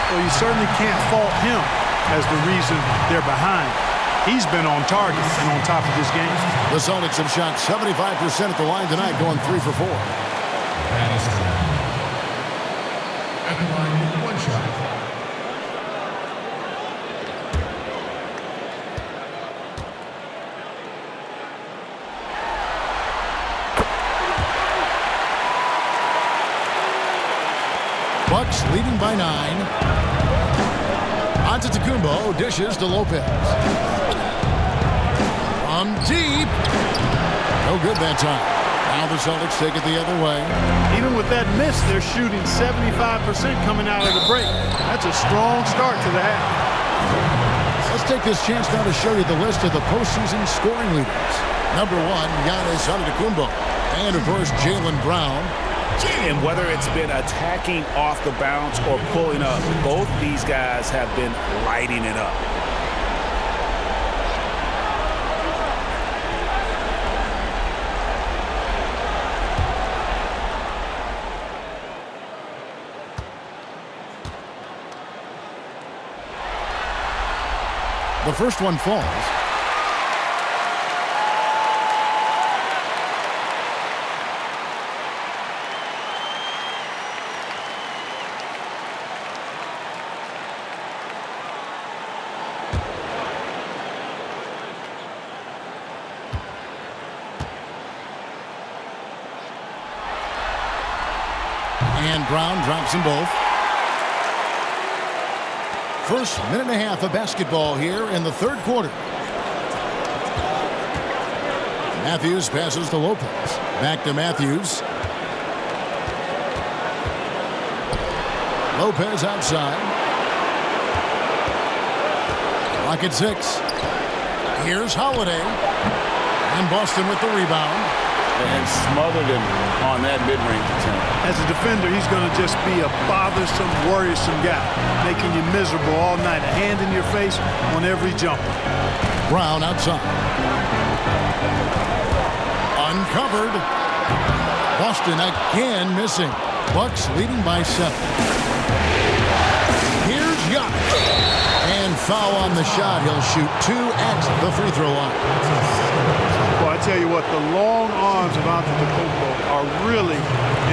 [SPEAKER 5] Well, you certainly can't fault him as the reason they're behind. He's been on target and on top of this game.
[SPEAKER 2] The Celtics have shot 75% at the line tonight, going 3 for 4.
[SPEAKER 1] At the line, 1 shot.
[SPEAKER 2] Bucks leading by 9. Antetokounmpo dishes to Lopez. From deep. No good that time. Now the Celtics take it the other way.
[SPEAKER 5] Even with that miss, they're shooting 75% coming out of the break. That's a strong start to the half.
[SPEAKER 2] Let's take this chance now to show you the list of the postseason scoring leaders. Number 1, Giannis Antetokounmpo. And, of course, Jaylen Brown.
[SPEAKER 6] And whether it's been attacking off the bounce or pulling up, both these guys have been lighting it up.
[SPEAKER 2] The first one falls. And Brown drops them both. First minute and a half of basketball here in the third quarter. Matthews passes to Lopez. Back to Matthews. Lopez outside. Clock at 6. Here's Holiday. And Boston with the rebound.
[SPEAKER 6] And smothered him on that mid-range attempt.
[SPEAKER 5] As a defender, he's going to just be a bothersome, worrisome guy, making you miserable all night, a hand in your face on every jumper.
[SPEAKER 2] Brown outside. Uncovered. Boston again missing. Bucks leading by 7. Here's Giannis. And foul on the shot. He'll shoot 2 at the free throw line.
[SPEAKER 5] Well, I tell you what, the long arms of Antetokounmpo are really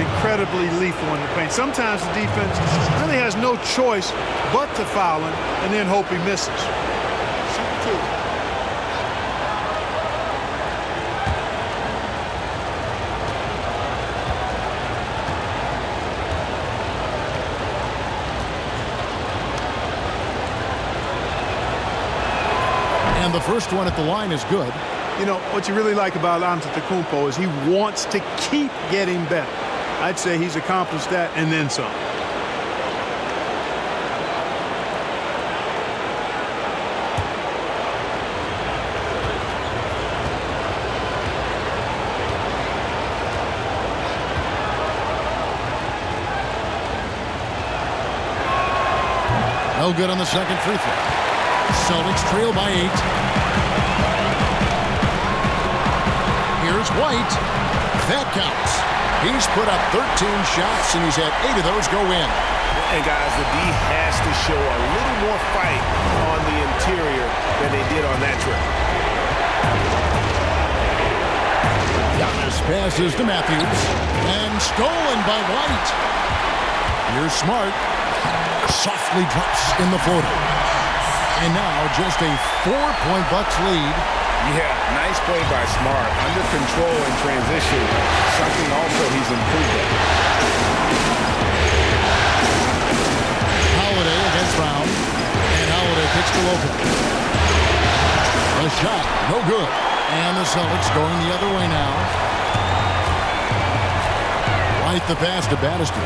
[SPEAKER 5] incredibly lethal in the paint. Sometimes the defense really has no choice but to foul him and then hope he misses.
[SPEAKER 2] And the first one at the line is good.
[SPEAKER 5] You know, what you really like about Antetokounmpo is he wants to keep getting better. I'd say he's accomplished that and then some.
[SPEAKER 2] No good on the second free throw. Celtics trail by 8. Here's White. That counts. He's put up 13 shots, and he's had 8 of those go in.
[SPEAKER 6] And, guys, the D has to show a little more fight on the interior than they did on that trip.
[SPEAKER 2] Giannis passes to Matthews. And stolen by White. Here's Smart. Softly drops in the floater. And now just a 4-point Bucks lead.
[SPEAKER 6] Yeah, nice play by Smart. Under control in transition. Something also he's improved at.
[SPEAKER 2] Holiday against Brown. And Holiday picks to open. A shot, no good. And the Celtics going the other way now. White the pass to Battiston.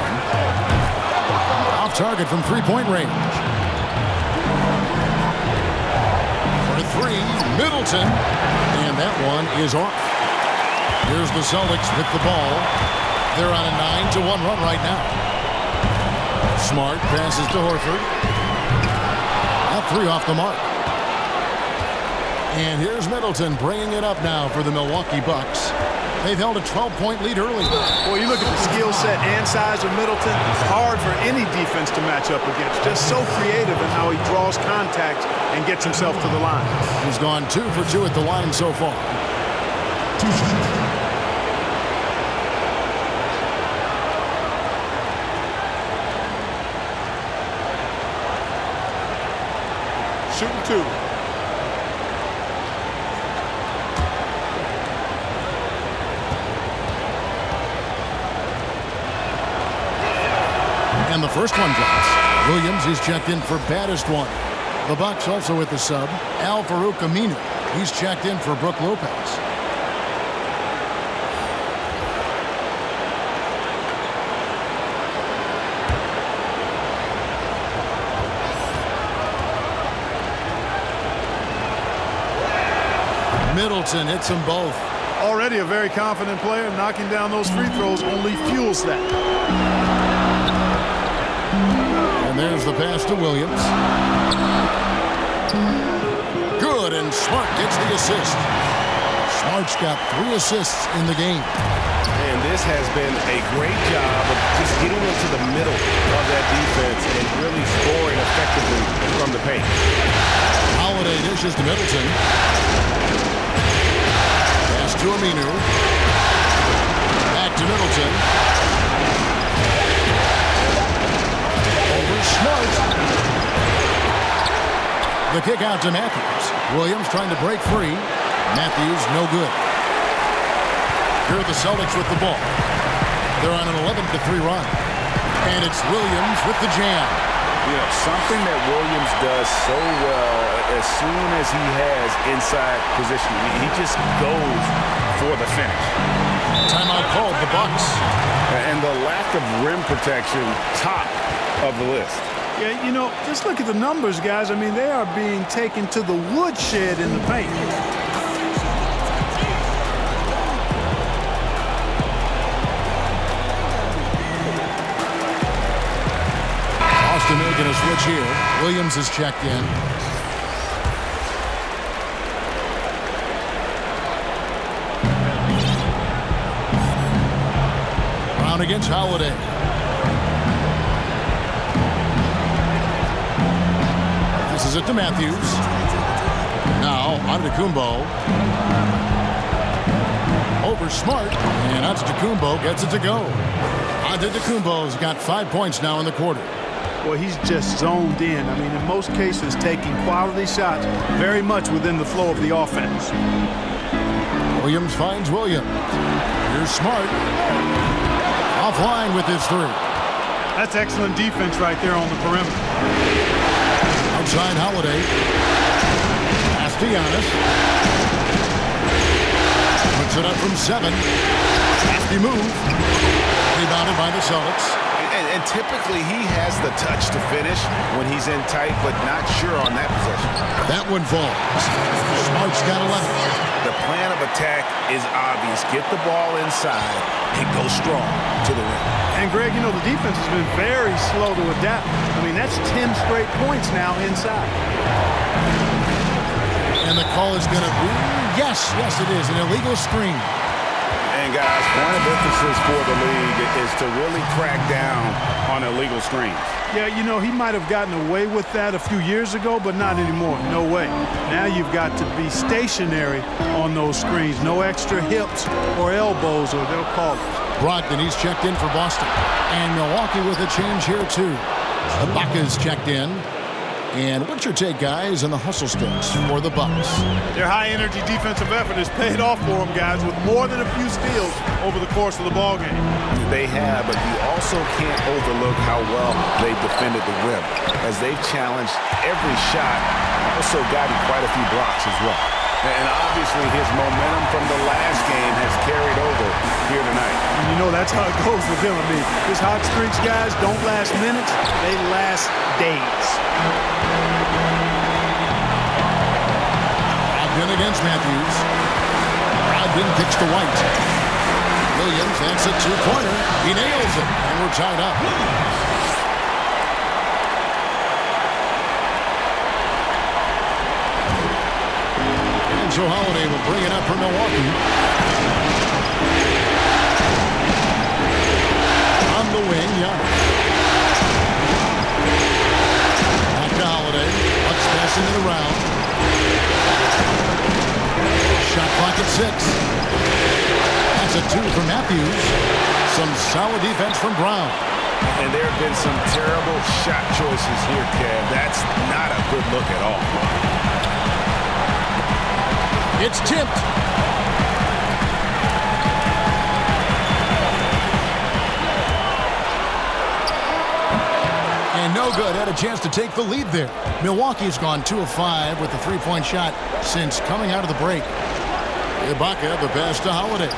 [SPEAKER 2] Off target from three-point range. Three, Middleton, and that one is off. Here's the Celtics with the ball. They're on a 9-1 run right now. Smart passes to Horford. That 3 off the mark. And here's Middleton bringing it up now for the Milwaukee Bucks. They've held a 12-point lead early.
[SPEAKER 5] Well, you look at the skill set and size of Middleton, hard for any defense to match up against. Just so creative in how he draws contact and gets himself to the line.
[SPEAKER 2] He's gone 2 for 2 at the line so far.
[SPEAKER 5] Shooting 2.
[SPEAKER 2] And the first one drops. Williams is checked in for baddest one. The Bucks also with the sub. Al-Farouq Aminu. He's checked in for Brook Lopez. Middleton hits them both.
[SPEAKER 5] Already a very confident player. Knocking down those free throws only fuels that.
[SPEAKER 2] And there's the pass to Williams. Good, and Smart gets the assist. Smart's got 3 assists in the game.
[SPEAKER 6] And this has been a great job of just getting into the middle of that defense and really scoring effectively from the paint.
[SPEAKER 2] Holiday dishes to Middleton. Pass to Aminu. Back to Middleton. Over Smart. The kick out to Matthews. Williams trying to break free. Matthews no good. Here are the Celtics with the ball. They're on an 11-3 run. And it's Williams with the jam.
[SPEAKER 6] You know, something that Williams does so well as soon as he has inside position, he just goes for the finish.
[SPEAKER 2] Timeout called, the Bucks.
[SPEAKER 6] And the lack of rim protection, top of the list.
[SPEAKER 5] Yeah, you know, just look at the numbers, guys. I mean, they are being taken to the woodshed in the paint.
[SPEAKER 2] Austin making a switch here. Williams is checked in. Brown against Holiday. This is it to Matthews. Now, Antetokounmpo. Over Smart. And Antetokounmpo gets it to go. Antetokounmpo's got 5 points now in the quarter.
[SPEAKER 5] Well, he's just zoned in. I mean, in most cases, taking quality shots very much within the flow of the offense.
[SPEAKER 2] Williams finds Williams. Here's Smart. Offline with his 3.
[SPEAKER 5] That's excellent defense right there on the perimeter.
[SPEAKER 2] Outside Holiday. Pass to Giannis. Puts it up from 7. Nasty move. Rebounded by the Celtics.
[SPEAKER 6] And typically he has the touch to finish when he's in tight, but not sure on that possession.
[SPEAKER 2] That one falls. Smart's got 11.
[SPEAKER 6] The plan of attack is obvious. Get the ball inside and go strong to the rim.
[SPEAKER 5] And, Greg, you know, the defense has been very slow to adapt. I mean, that's 10 straight points now inside.
[SPEAKER 2] And the call is going to be, yes, it is, an illegal screen.
[SPEAKER 6] And, guys, point of emphasis for the league is to really crack down on illegal screens.
[SPEAKER 5] Yeah, you know, he might have gotten away with that a few years ago, but not anymore. No way. Now you've got to be stationary on those screens. No extra hips or elbows, or they'll call it.
[SPEAKER 2] Brogdon, he's checked in for Boston. And Milwaukee with a change here, too. Ibaka's checked in. And what's your take, guys, on the hustle sticks for the Bucks?
[SPEAKER 5] Their high-energy defensive effort has paid off for them, guys, with more than a few steals over the course of the ballgame.
[SPEAKER 6] They have, but you also can't overlook how well they defended the rim, as they've challenged every shot, also gotten quite a few blocks as well. And obviously his momentum from the last game has carried over here tonight.
[SPEAKER 5] And you know that's how it goes with him. I mean, his hot streaks, guys, don't last minutes. They last days.
[SPEAKER 2] Brogdon against Matthews. Brogdon kicks to White. Williams, that's a two-pointer. He nails it, and we're tied up. So Holiday will bring it up for Milwaukee. On the wing, Giannis. Back to Holiday. Bucks passing it around. Shot clock at 6. That's a 2 for Matthews. Some solid defense from Brown.
[SPEAKER 6] And there have been some terrible shot choices here, Kev. That's not a good look at all.
[SPEAKER 2] It's tipped. And no good. Had a chance to take the lead there. Milwaukee's gone 2 of 5 with the three-point shot since coming out of the break. Ibaka, the pass to Holiday.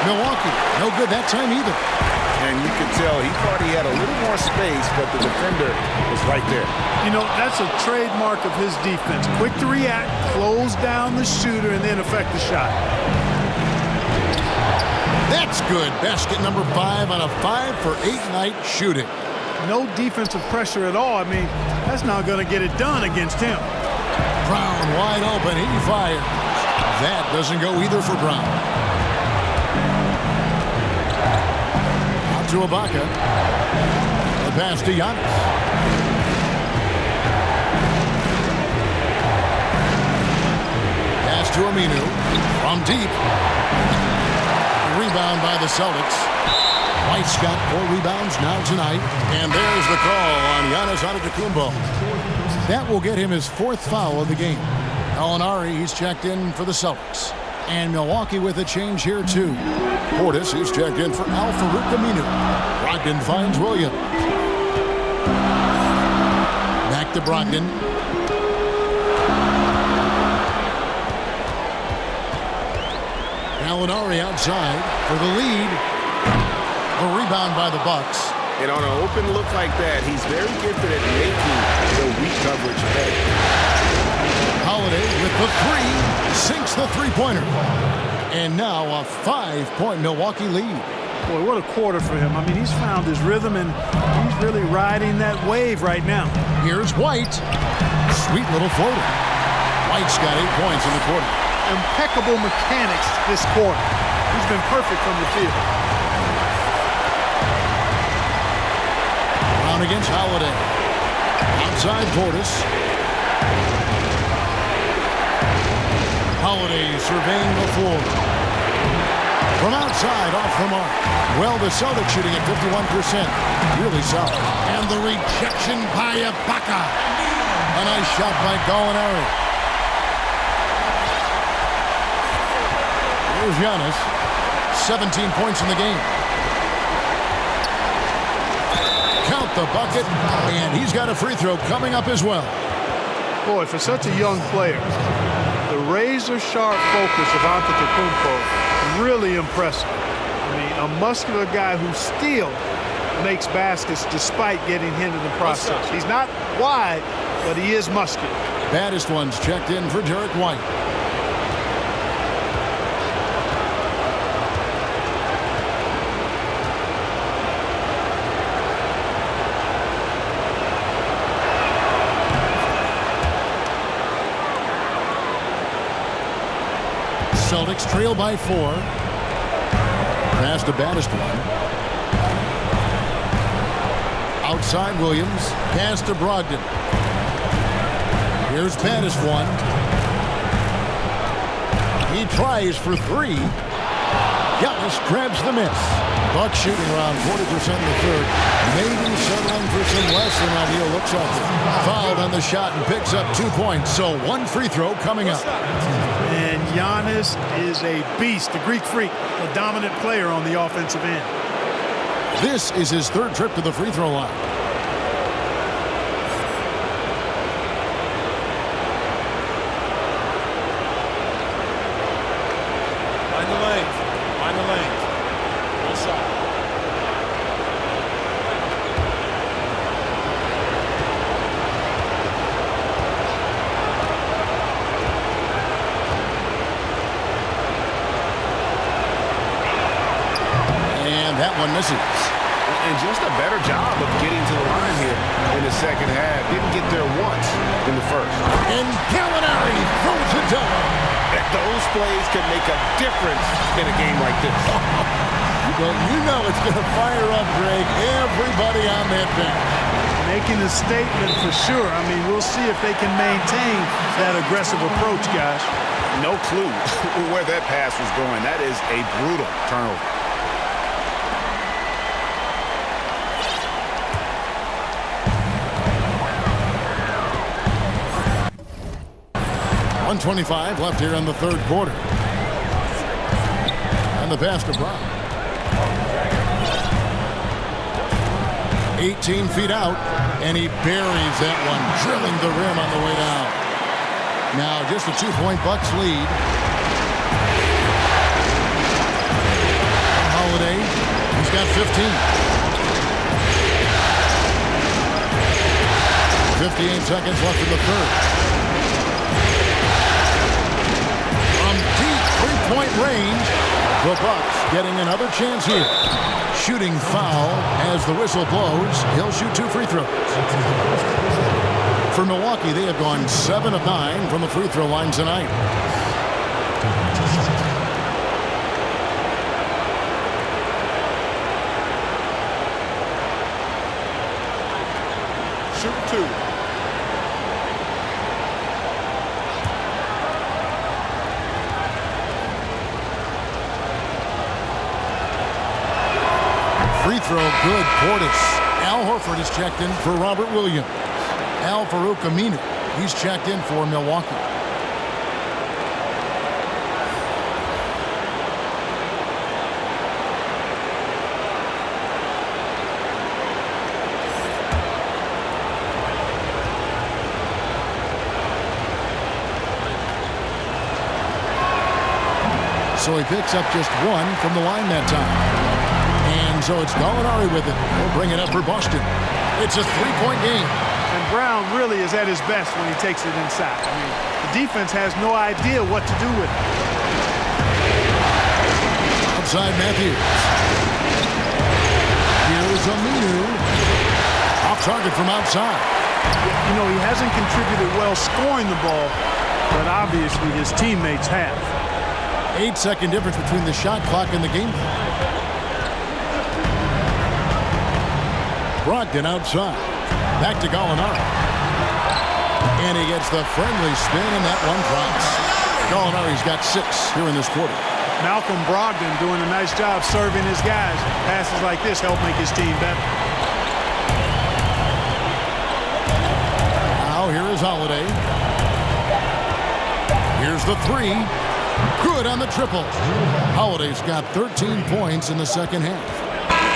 [SPEAKER 2] Milwaukee, no good that time either.
[SPEAKER 6] And you can tell he thought he had a little more space, but the defender was right there.
[SPEAKER 5] You know, that's a trademark of his defense. Quick to react, close down the shooter, and then affect the shot.
[SPEAKER 2] That's good. Basket number 5 on a 5-for-8 night shooting.
[SPEAKER 5] No defensive pressure at all. I mean, that's not going to get it done against him.
[SPEAKER 2] Brown wide open. He fires. That doesn't go either for Brown. To Ibaka. The pass to Giannis. Pass to Aminu. From deep. Rebound by the Celtics. White's got 4 rebounds now tonight. And there's the call on Giannis Antetokounmpo. That will get him his 4th foul of the game. Gallinari, he's checked in for the Celtics. And Milwaukee with a change here, too. Portis, he's checked in for Al-Farouq Aminu. Brogdon finds Williams. Back to Brogdon. Gallinari outside for the lead. The rebound by the Bucks.
[SPEAKER 6] And on an open look like that, he's very gifted at making the weak coverage better.
[SPEAKER 2] Holiday with the 3, sinks the three-pointer. And now a 5-point Milwaukee lead.
[SPEAKER 5] Boy, what a quarter for him. I mean, he's found his rhythm, and he's really riding that wave right now.
[SPEAKER 2] Here's White. Sweet little floater. White's got 8 points in the quarter.
[SPEAKER 5] Impeccable mechanics this quarter. He's been perfect from the field.
[SPEAKER 2] Brown against Holiday. Outside Portis. Holiday surveying the floor. From outside, off the mark. Well, the Celtics shooting at 51%. Really solid. And the rejection by Ibaka. A nice shot by Gallinari. Here's Giannis. 17 points in the game. Count the bucket. And he's got a free throw coming up as well.
[SPEAKER 5] Boy, for such a young player, the razor-sharp focus of Antetokounmpo, really impressive. I mean, a muscular guy who still makes baskets despite getting hit in the process. He's not wide, but he is muscular.
[SPEAKER 2] Baddest ones checked in for Derek White. Celtics trail by 4. Pass to baddest one. Outside Williams. Pass to Brogdon. Here's baddest one. He tries for 3. Giannis grabs the miss. Bucks shooting around 40% in the third. Maybe settling for some less than ideal looks like it. Fouled on the shot and picks up 2 points. So 1 free throw coming up.
[SPEAKER 5] And Giannis is a beast, a Greek freak, a dominant player on the offensive end.
[SPEAKER 2] This is his 3rd trip to the free throw line.
[SPEAKER 5] Find the lanes. Find the lanes. One shot.
[SPEAKER 2] That one misses.
[SPEAKER 6] And just a better job of getting to the line here in the second half. Didn't get there once in the first.
[SPEAKER 2] And Gallinari throws it down.
[SPEAKER 6] Those plays can make a difference in a game like this.
[SPEAKER 2] Well, you know it's going to fire up, Greg, everybody on that bench.
[SPEAKER 5] Making a statement for sure. I mean, we'll see if they can maintain that aggressive approach, guys.
[SPEAKER 6] No clue where that pass was going. That is a brutal turnover.
[SPEAKER 2] 1:25 left here in the 3rd quarter. And the pass to Brown. 18 feet out, and he buries that one, drilling the rim on the way down. Now just a 2-point Bucks lead. Holiday, he's got 15. 58 seconds left in the 3rd. Point range. The Bucks getting another chance here. Shooting foul as the whistle blows. He'll shoot 2 free throws. For Milwaukee, they have gone 7 of 9 from the free throw line tonight.
[SPEAKER 9] Shoot 2.
[SPEAKER 2] Free throw good. Portis. Al Horford is checked in for Robert Williams. Al Farouk Aminu. He's checked in for Milwaukee. So he picks up just 1 from the line that time. And so it's Gallinari with it. He'll bring it up for Boston. It's a 3-point game.
[SPEAKER 5] And Brown really is at his best when he takes it inside. I mean, the defense has no idea what to do with it.
[SPEAKER 2] Outside Matthews. Here's Aminu. Off target from outside.
[SPEAKER 5] You know, he hasn't contributed well scoring the ball, but obviously his teammates have.
[SPEAKER 2] 8-second difference between the shot clock and the game clock. Brogdon outside. Back to Gallinari. And he gets the friendly spin, and that one drops. Gallinari's got 6 here in this quarter.
[SPEAKER 5] Malcolm Brogdon doing a nice job serving his guys. Passes like this help make his team better.
[SPEAKER 2] Now here is Holiday. Here's the 3. Good on the triple. Holiday's got 13 points in the second half.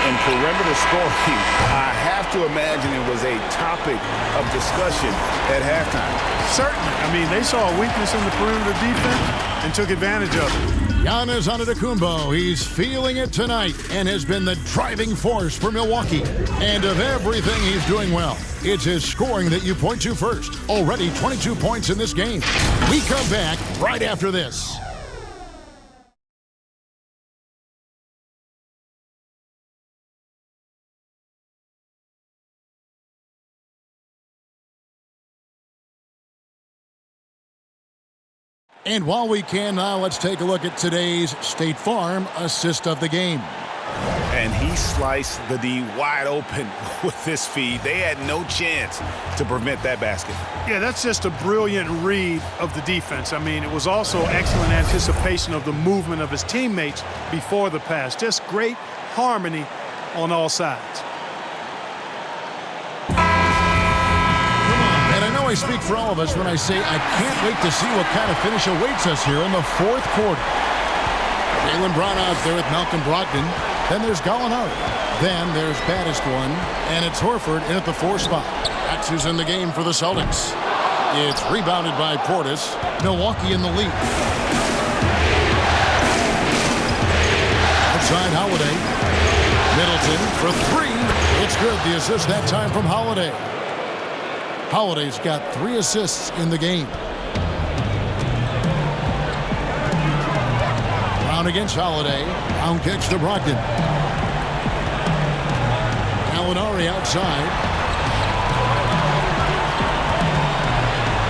[SPEAKER 6] And perimeter scoring, I have to imagine it was a topic of discussion at halftime.
[SPEAKER 5] Certainly. I mean, they saw a weakness in the perimeter defense and took advantage of it.
[SPEAKER 2] Giannis Antetokounmpo, he's feeling it tonight and has been the driving force for Milwaukee. And of everything he's doing well, it's his scoring that you point to first. Already 22 points in this game. We come back right after this. And while we can now, let's take a look at today's State Farm assist of the game.
[SPEAKER 6] And he sliced the D wide open with this feed. They had no chance to prevent that basket.
[SPEAKER 5] Yeah, that's just a brilliant read of the defense. I mean, it was also excellent anticipation of the movement of his teammates before the pass. Just great harmony on all sides.
[SPEAKER 2] I speak for all of us when I say I can't wait to see what kind of finish awaits us here in the fourth quarter. Jaylen Brown out there with Malcolm Brogdon. Then there's Gallinari. Then there's baddest one, and it's Horford in at the 4 spot. That's who's in the game for the Celtics. It's rebounded by Portis. Milwaukee in the lead. Outside Holiday. Middleton for 3. It's good. The assist that time from Holiday. Holiday's got 3 assists in the game. Brown against Holiday. Brown kicks to Brogdon. Gallinari outside.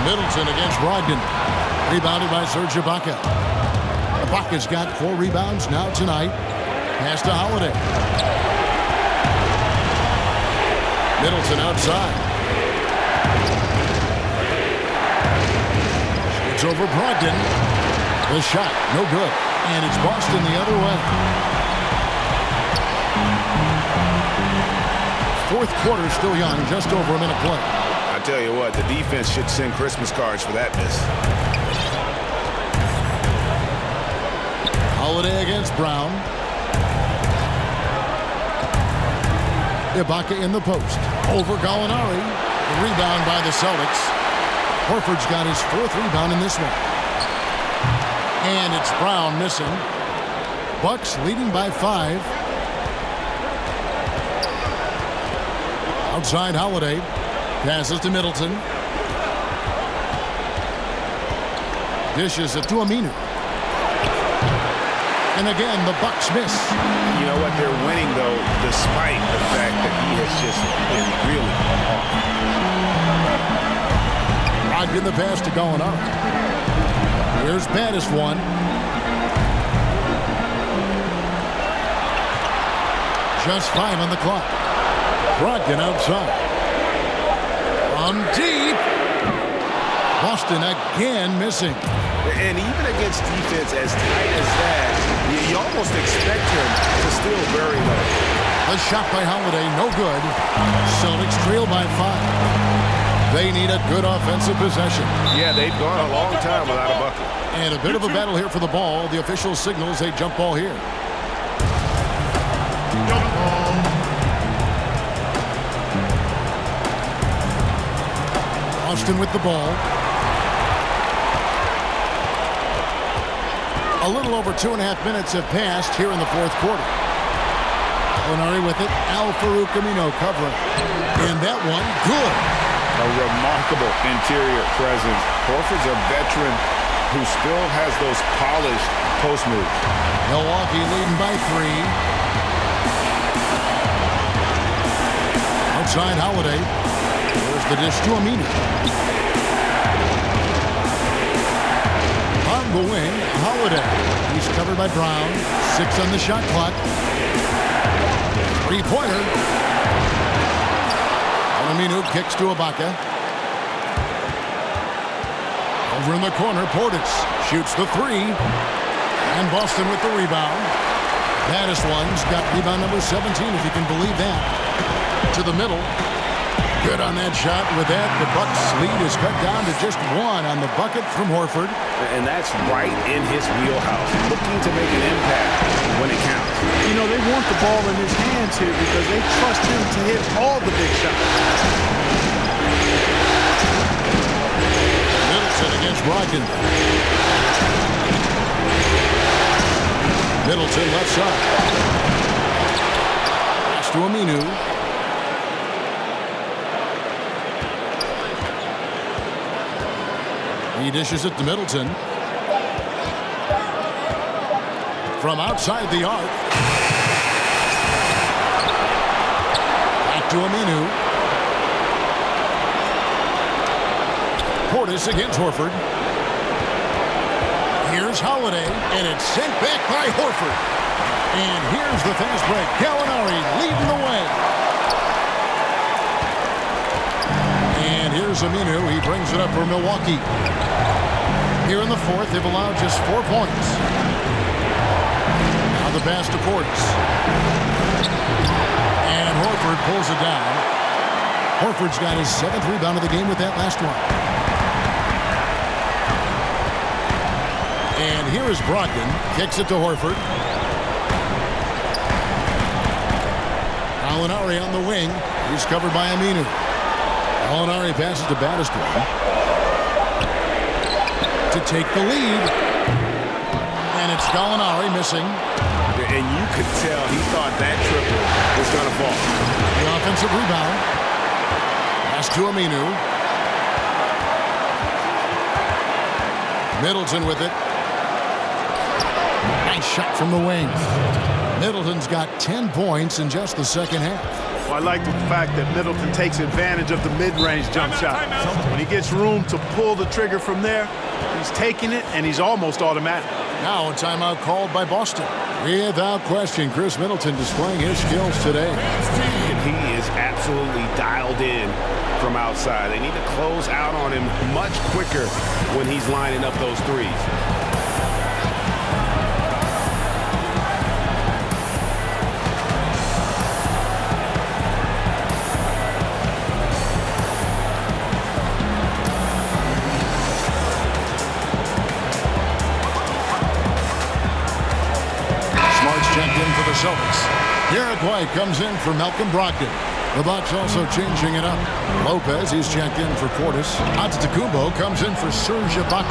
[SPEAKER 2] Middleton against Brogdon. Rebounded by Serge Ibaka. Ibaka's got 4 rebounds now tonight. Pass to Holiday. Middleton outside. It's over Brogdon. The shot, no good. And it's Boston the other way. Fourth quarter still young, just over a minute play.
[SPEAKER 6] I tell you what, the defense should send Christmas cards for that miss.
[SPEAKER 2] Holiday against Brown. Ibaka in the post. Over Gallinari. The rebound by the Celtics. Horford's got his 4th rebound in this one. And it's Brown missing. Bucks leading by 5. Outside Holiday. Passes to Middleton. Dishes it to Aminu. And again, the Bucks miss.
[SPEAKER 6] You know what? They're winning, though, despite the fact that he has just been really off.
[SPEAKER 2] In the pass to Gallinari. Here's baddest one. Just 5 on the clock. Brogdon outside. From deep. Boston again missing.
[SPEAKER 6] And even against defense as tight as that, you almost expect him to still bury low.
[SPEAKER 2] A shot by Holiday, no good. Celtics trail by 5. They need a good offensive possession.
[SPEAKER 6] Yeah, they've gone a long time without a bucket.
[SPEAKER 2] And a bit of a battle here for the ball. The official signals a jump ball here. Jump ball. Austin with the ball. A little over 2.5 minutes have passed here in the fourth quarter. Gallinari with it. Al-Farouq Aminu covering. And that one, good.
[SPEAKER 6] A remarkable interior presence. Horford's a veteran who still has those polished post moves.
[SPEAKER 2] Milwaukee leading by 3. Outside Holiday. There's the dish to Aminu. On the wing, Holiday. He's covered by Brown. 6 on the shot clock. 3-pointer. Aminu kicks to Ibaka. Over in the corner, Portis shoots the 3. And Boston with the rebound. Baddest one's got rebound number 17, if you can believe that. To the middle. Good on that shot. With that, the Bucks' lead is cut down to just 1 on the bucket from Horford.
[SPEAKER 6] And that's right in his wheelhouse. Looking to make an impact when it counts.
[SPEAKER 5] You know, they want the ball in his hands here because they trust him to hit all the big shots. Middleton
[SPEAKER 2] against Brogdon. Middleton left side. Pass to Aminu. He dishes it to Middleton. From outside the arc. Back to Aminu. Portis against Horford. Here's Holiday, and it's sent back by Horford. And here's the fast break. Gallinari leading the way. And here's Aminu. He brings it up for Milwaukee. Here in the fourth, they've allowed just 4 points. Now the pass to Portis. And Horford pulls it down. Horford's got his 7th rebound of the game with that last one. And here is Brogdon. Kicks it to Horford. Gallinari on the wing. He's covered by Aminu. Gallinari passes to Battister to take the lead. And it's Gallinari missing.
[SPEAKER 6] And you could tell he thought that triple was going to fall.
[SPEAKER 2] The offensive rebound. Pass to Aminu. Middleton with it. Nice shot from the wing. Middleton's got 10 points in just the second half.
[SPEAKER 5] Well, I like the fact that Middleton takes advantage of the mid-range jump shot. When he gets room to pull the trigger from there, he's taking it, and he's almost automatic.
[SPEAKER 2] Now a timeout called by Boston. Without question, Chris Middleton displaying his skills today.
[SPEAKER 6] And he is absolutely dialed in from outside. They need to close out on him much quicker when he's lining up those threes.
[SPEAKER 2] Celtics. Derek White comes in for Malcolm Brogdon. The Bucks also changing it up. Lopez, he's checked in for Portis. Antetokounmpo comes in for Serge Ibaka.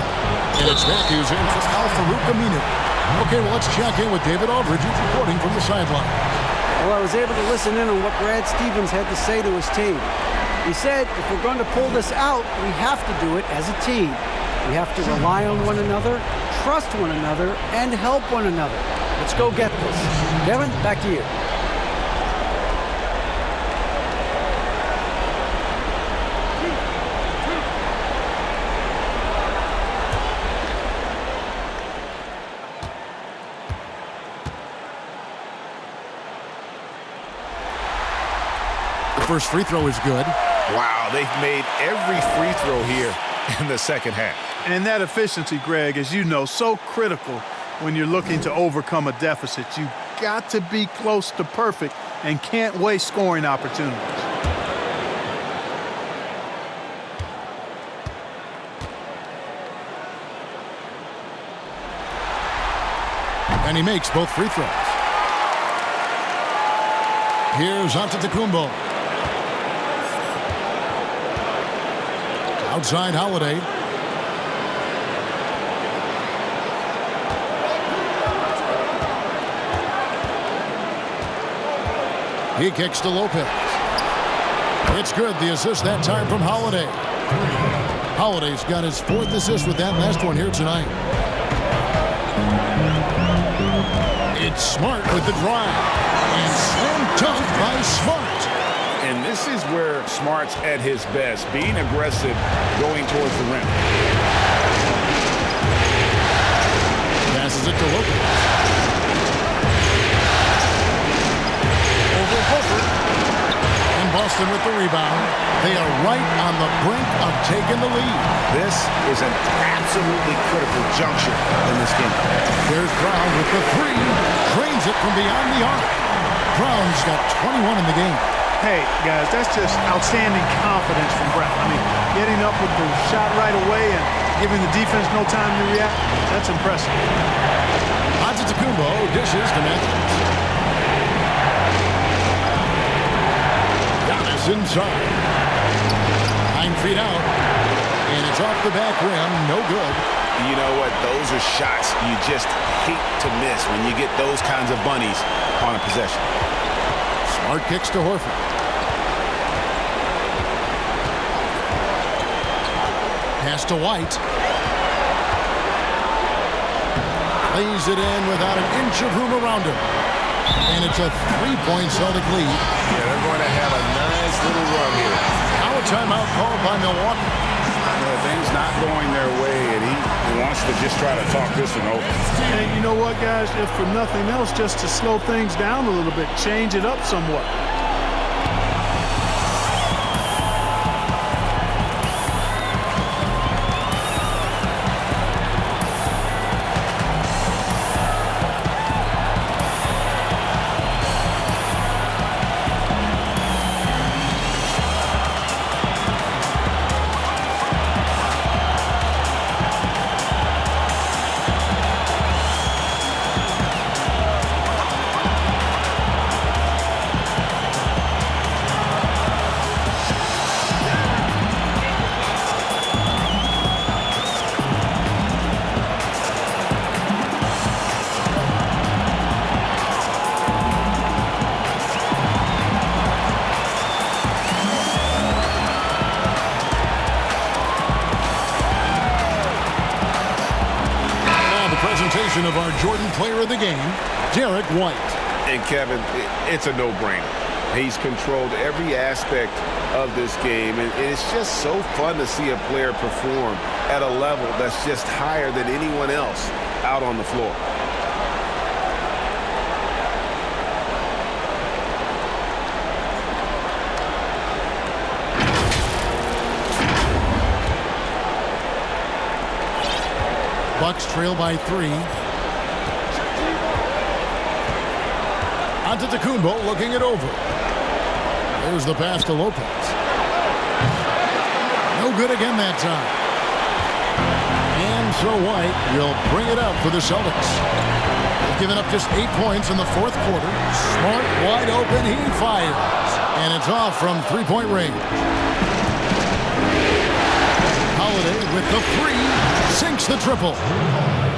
[SPEAKER 2] And it's Matthews in for Al-Farouq Aminu. Okay, well, let's check in with David Aldridge, who's reporting from the sideline.
[SPEAKER 4] Well, I was able to listen in on what Brad Stevens had to say to his team. He said, if we're going to pull this out, we have to do it as a team. We have to rely on one another, trust one another, and help one another. Let's go get this. Kevin, back to you.
[SPEAKER 2] The first free throw is good.
[SPEAKER 6] Wow, they've made every free throw here in the second half.
[SPEAKER 5] And that efficiency, Greg, as you know, so critical when you're looking to overcome a deficit. You've got to be close to perfect and can't waste scoring opportunities.
[SPEAKER 2] And he makes both free throws. Here's Antetokounmpo. Outside Holiday. He kicks to Lopez. It's good. The assist that time from Holiday. Holiday's got his 4th assist with that last one here tonight. It's Smart with the drive. And slam dunk by Smart.
[SPEAKER 6] And this is where Smart's at his best, being aggressive, going towards the rim.
[SPEAKER 2] Passes it to Lopez. Over Horford. And Boston with the rebound. They are right on the brink of taking the lead.
[SPEAKER 6] This is an absolutely critical juncture in this game.
[SPEAKER 2] There's Brown with the 3. Drains it from beyond the arc. Brown's got 21 in the game.
[SPEAKER 5] Hey, guys, that's just outstanding confidence from Brown. I mean, getting up with the shot right away and giving the defense no time to react, that's impressive.
[SPEAKER 2] Antetokounmpo dishes to Matthews. Giannis inside. 9 feet out. And it's off the back rim. No good.
[SPEAKER 6] you know what? Those are shots you just hate to miss when you get those kinds of bunnies on a possession.
[SPEAKER 2] Smart kicks to Horford. Pass to White. Lays it in without an inch of room around him. And it's a three-point Celtic lead.
[SPEAKER 6] Yeah, they're going to have a nice little run here.
[SPEAKER 2] Now a timeout called by Milwaukee.
[SPEAKER 6] Things not going their way, and he wants to just try to talk this one over.
[SPEAKER 5] And you know what, guys? If for nothing else, just to slow things down a little bit, change it up somewhat.
[SPEAKER 2] Of our Jordan Player of the Game, Derek White.
[SPEAKER 6] And Kevin, it's a no-brainer. He's controlled every aspect of this game, and it's just so fun to see a player perform at a level that's just higher than anyone else out on the floor.
[SPEAKER 2] Bucks trail by 3. Onto Tacumbo, looking it over. There's the pass to Lopez. No good again that time. And so White will bring it up for the Celtics. They've given up just 8 points in the fourth quarter. Smart, wide open, he fires. And it's off from three-point range. Holiday with the three, sinks the triple.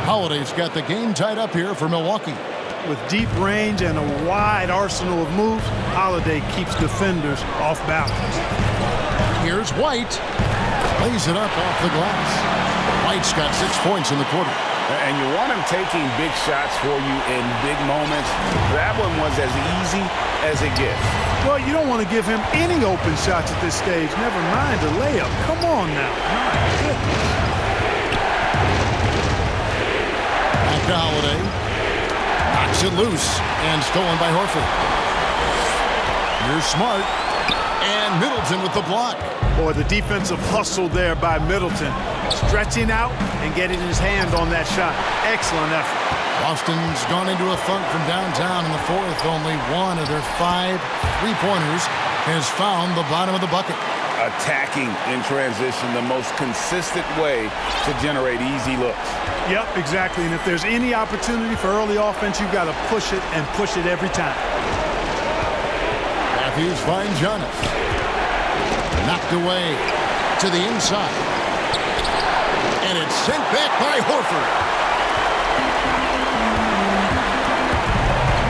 [SPEAKER 2] Holiday's got the game tied up here for Milwaukee.
[SPEAKER 5] With deep range and a wide arsenal of moves, Holiday keeps defenders off balance.
[SPEAKER 2] Here's White. Lays it up off the glass. White's got 6 points in the quarter.
[SPEAKER 6] And you want him taking big shots for you in big moments. That one was as easy as it gets.
[SPEAKER 5] Well, you don't want to give him any open shots at this stage. Never mind a layup. Come on now. My goodness.
[SPEAKER 2] Back to Holiday. Knocks it loose and stolen by Horford. Here's Smart. And Middleton with the block.
[SPEAKER 5] Boy, the defensive hustle there by Middleton. Stretching out and getting his hand on that shot. Excellent effort.
[SPEAKER 2] Boston's gone into a funk from downtown in the fourth. Only one of their 5 three-pointers has found the bottom of the bucket.
[SPEAKER 6] Attacking in transition, the most consistent way to generate easy looks.
[SPEAKER 5] Yep, exactly. And if there's any opportunity for early offense, you've got to push it and push it every time.
[SPEAKER 2] Matthews finds Giannis. Knocked away to the inside. And it's sent back by Horford.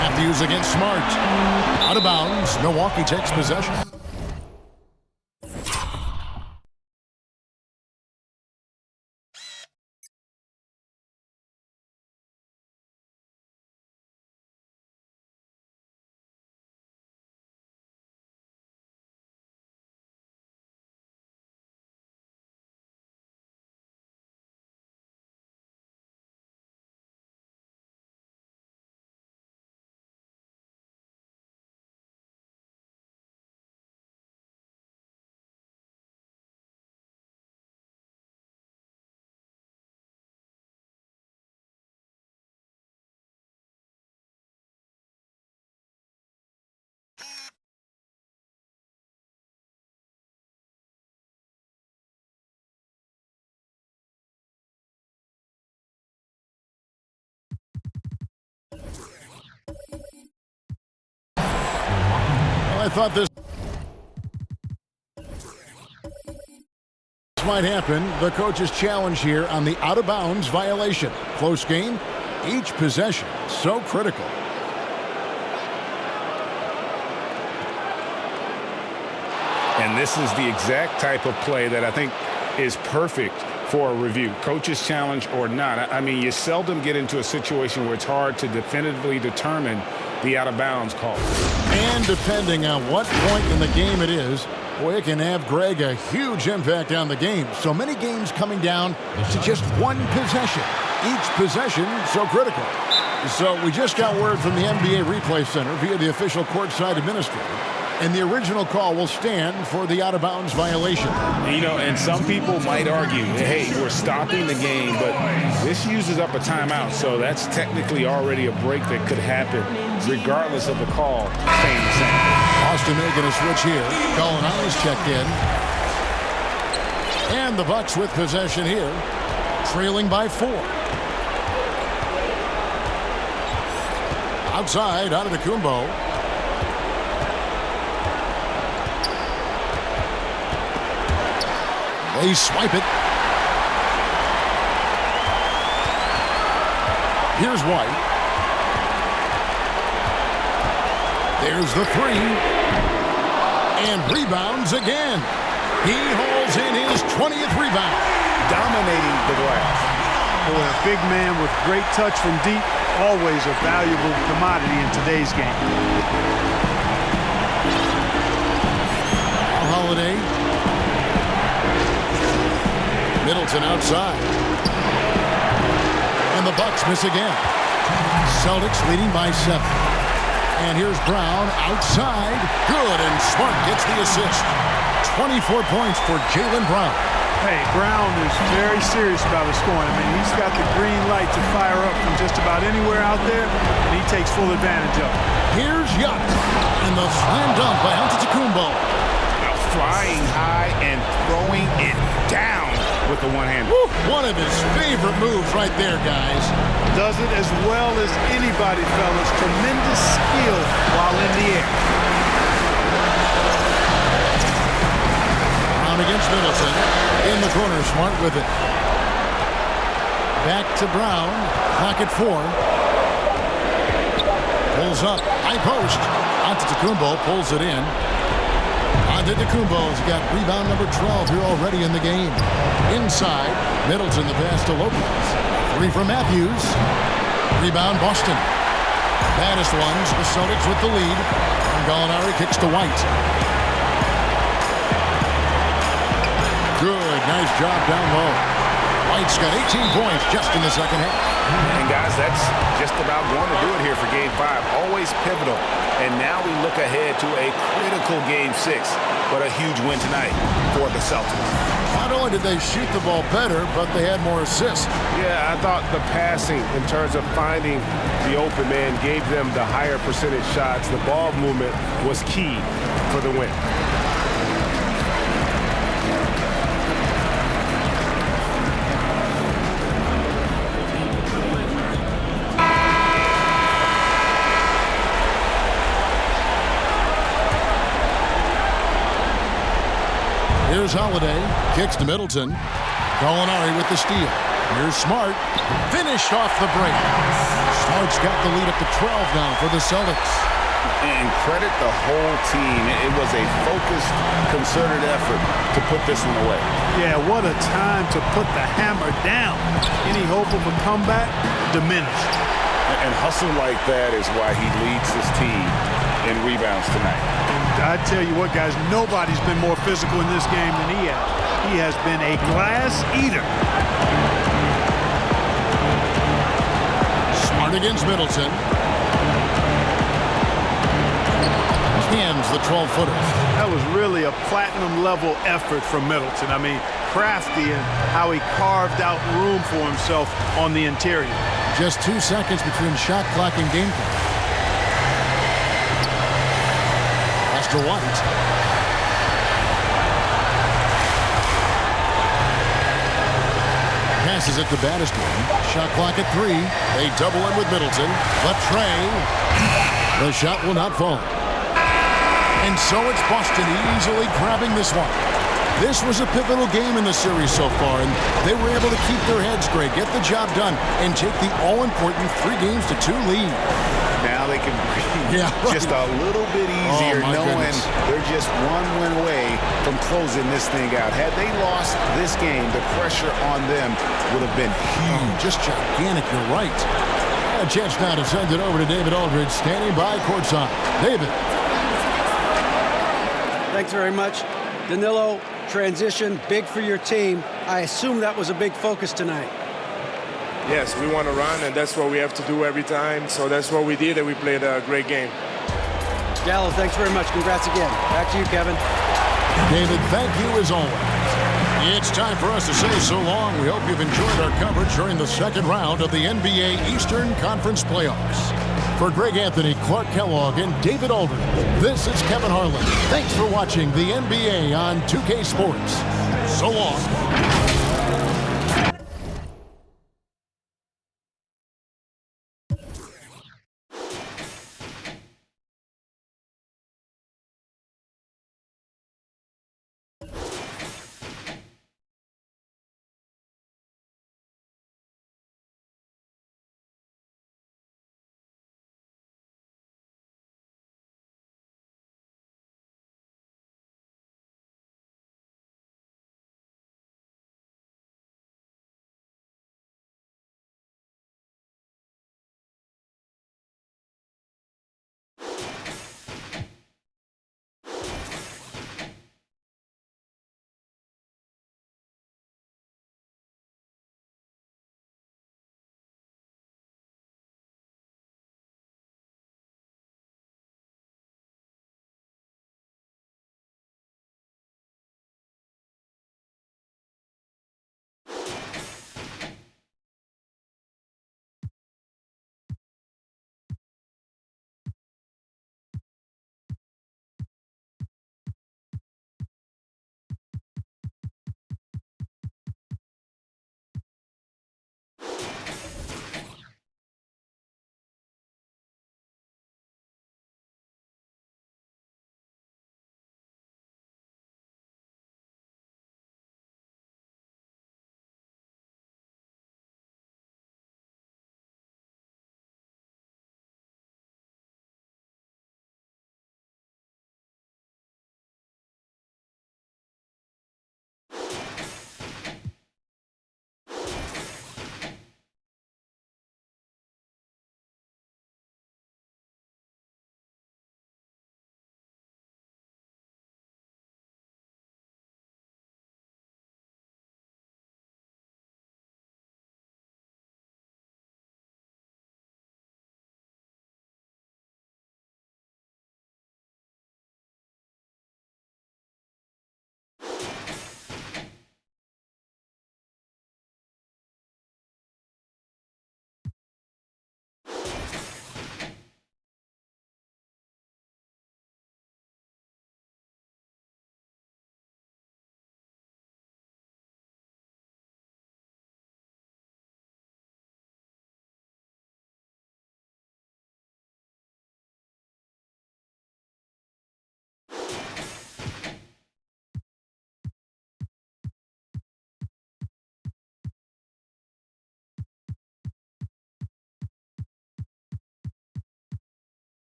[SPEAKER 2] Matthews against Smart. Out of bounds. Milwaukee takes possession. I thought this Might happen. The coach's challenge here on the out-of-bounds violation. Close game. Each possession so critical.
[SPEAKER 6] And this is the exact type of play that I think is perfect for a review. Coach's challenge or not. I mean, you seldom get into a situation where it's hard to definitively determine the out-of-bounds call.
[SPEAKER 2] And depending on what point in the game it is, boy, it can have, Greg, a huge impact on the game. So many games coming down to just one possession. Each possession so critical. So we just got word from the NBA Replay Center via the official courtside administrator. And the original call will stand for the out-of-bounds violation.
[SPEAKER 6] You know, and some people might argue, hey, we're stopping the game, but this uses up a timeout, so that's technically already a break that could happen regardless of the call staying the same.
[SPEAKER 2] Boston making a switch here. Gallinari's checked in. And the Bucks with possession here, trailing by 4. Outside, Antetokounmpo. They swipe it. Here's White. There's the 3. And rebounds again. He hauls in his 20th rebound.
[SPEAKER 6] Dominating the glass.
[SPEAKER 5] Boy, a big man with great touch from deep, always a valuable commodity in today's game.
[SPEAKER 2] Holiday. Middleton outside. And the Bucks miss again. Celtics leading by 7. And here's Brown outside. Good, and Smart gets the assist. 24 points for Jaylen Brown.
[SPEAKER 5] Hey, Brown is very serious about his scoring. I mean, he's got the green light to fire up from just about anywhere out there, and he takes full advantage of it.
[SPEAKER 2] Here's Giannis. And the slam dunk by Antetokounmpo.
[SPEAKER 6] Flying high and throwing it down with the one-hander.
[SPEAKER 2] One of his favorite moves right there, guys.
[SPEAKER 5] Does it as well as anybody, fellas. Tremendous skill while in the air.
[SPEAKER 2] Brown against Middleton. In the corner, Smart with it. Back to Brown. Clock at 4. Pulls up. High post. Antetokounmpo pulls it in. Antetokounmpo's got rebound number 12 here already in the game. Inside, Middleton the pass to Lopez. 3 from Matthews. Rebound Boston. Baddest ones, the Celtics with the lead. And Gallinari kicks to White. Good, nice job down low. White's got 18 points just in the second half.
[SPEAKER 6] And guys, that's just about going to do it here for Game 5. Always pivotal. And now we look ahead to a critical Game 6. But a huge win tonight for the Celtics.
[SPEAKER 2] Not only did they shoot the ball better, but they had more assists.
[SPEAKER 6] Yeah, I thought the passing in terms of finding the open man gave them the higher percentage shots. The ball movement was key for the win.
[SPEAKER 2] Here's Holiday. Kicks to Middleton. Gallinari with the steal. Here's Smart. Finished off the break. Smart's got the lead up to 12 now for the Celtics.
[SPEAKER 6] And credit the whole team. It was a focused, concerted effort to put this one away.
[SPEAKER 5] Yeah, what a time to put the hammer down. Any hope of a comeback? Diminished.
[SPEAKER 6] And hustle like that is why he leads his team in rebounds tonight.
[SPEAKER 5] I tell you what, guys, nobody's been more physical in this game than he has. He has been a glass eater.
[SPEAKER 2] Smart against Middleton. Hands the 12-footer.
[SPEAKER 5] That was really a platinum-level effort from Middleton. I mean, crafty in how he carved out room for himself on the interior.
[SPEAKER 2] Just 2 seconds between shot clock and game clock. To White. Passes it to Battistone. Shot clock at 3. They double in with Middleton. But Trey. The shot will not fall. And so it's Boston easily grabbing this one. This was a pivotal game in the series so far, and they were able to keep their heads straight, get the job done, and take the all-important 3-2 lead.
[SPEAKER 6] Now they can breathe just a little bit easier, knowing they're just one win away from closing this thing out. Had they lost this game, the pressure on them would have been huge.
[SPEAKER 2] Just gigantic, you're right. A chance now to send it over to David Aldridge, standing by courtside. David.
[SPEAKER 4] Thanks very much. Danilo, transition, big for your team. I assume that was a big focus tonight.
[SPEAKER 11] Yes, we want to run, and that's what we have to do every time. So that's what we did, and we played a great game.
[SPEAKER 4] Gallo, thanks very much. Congrats again. Back to you, Kevin.
[SPEAKER 2] David, thank you as always. It's time for us to say so long. We hope you've enjoyed our coverage during the second round of the NBA Eastern Conference Playoffs. For Greg Anthony, Clark Kellogg, and David Aldridge, this is Kevin Harlan. Thanks for watching the NBA on 2K Sports. So long.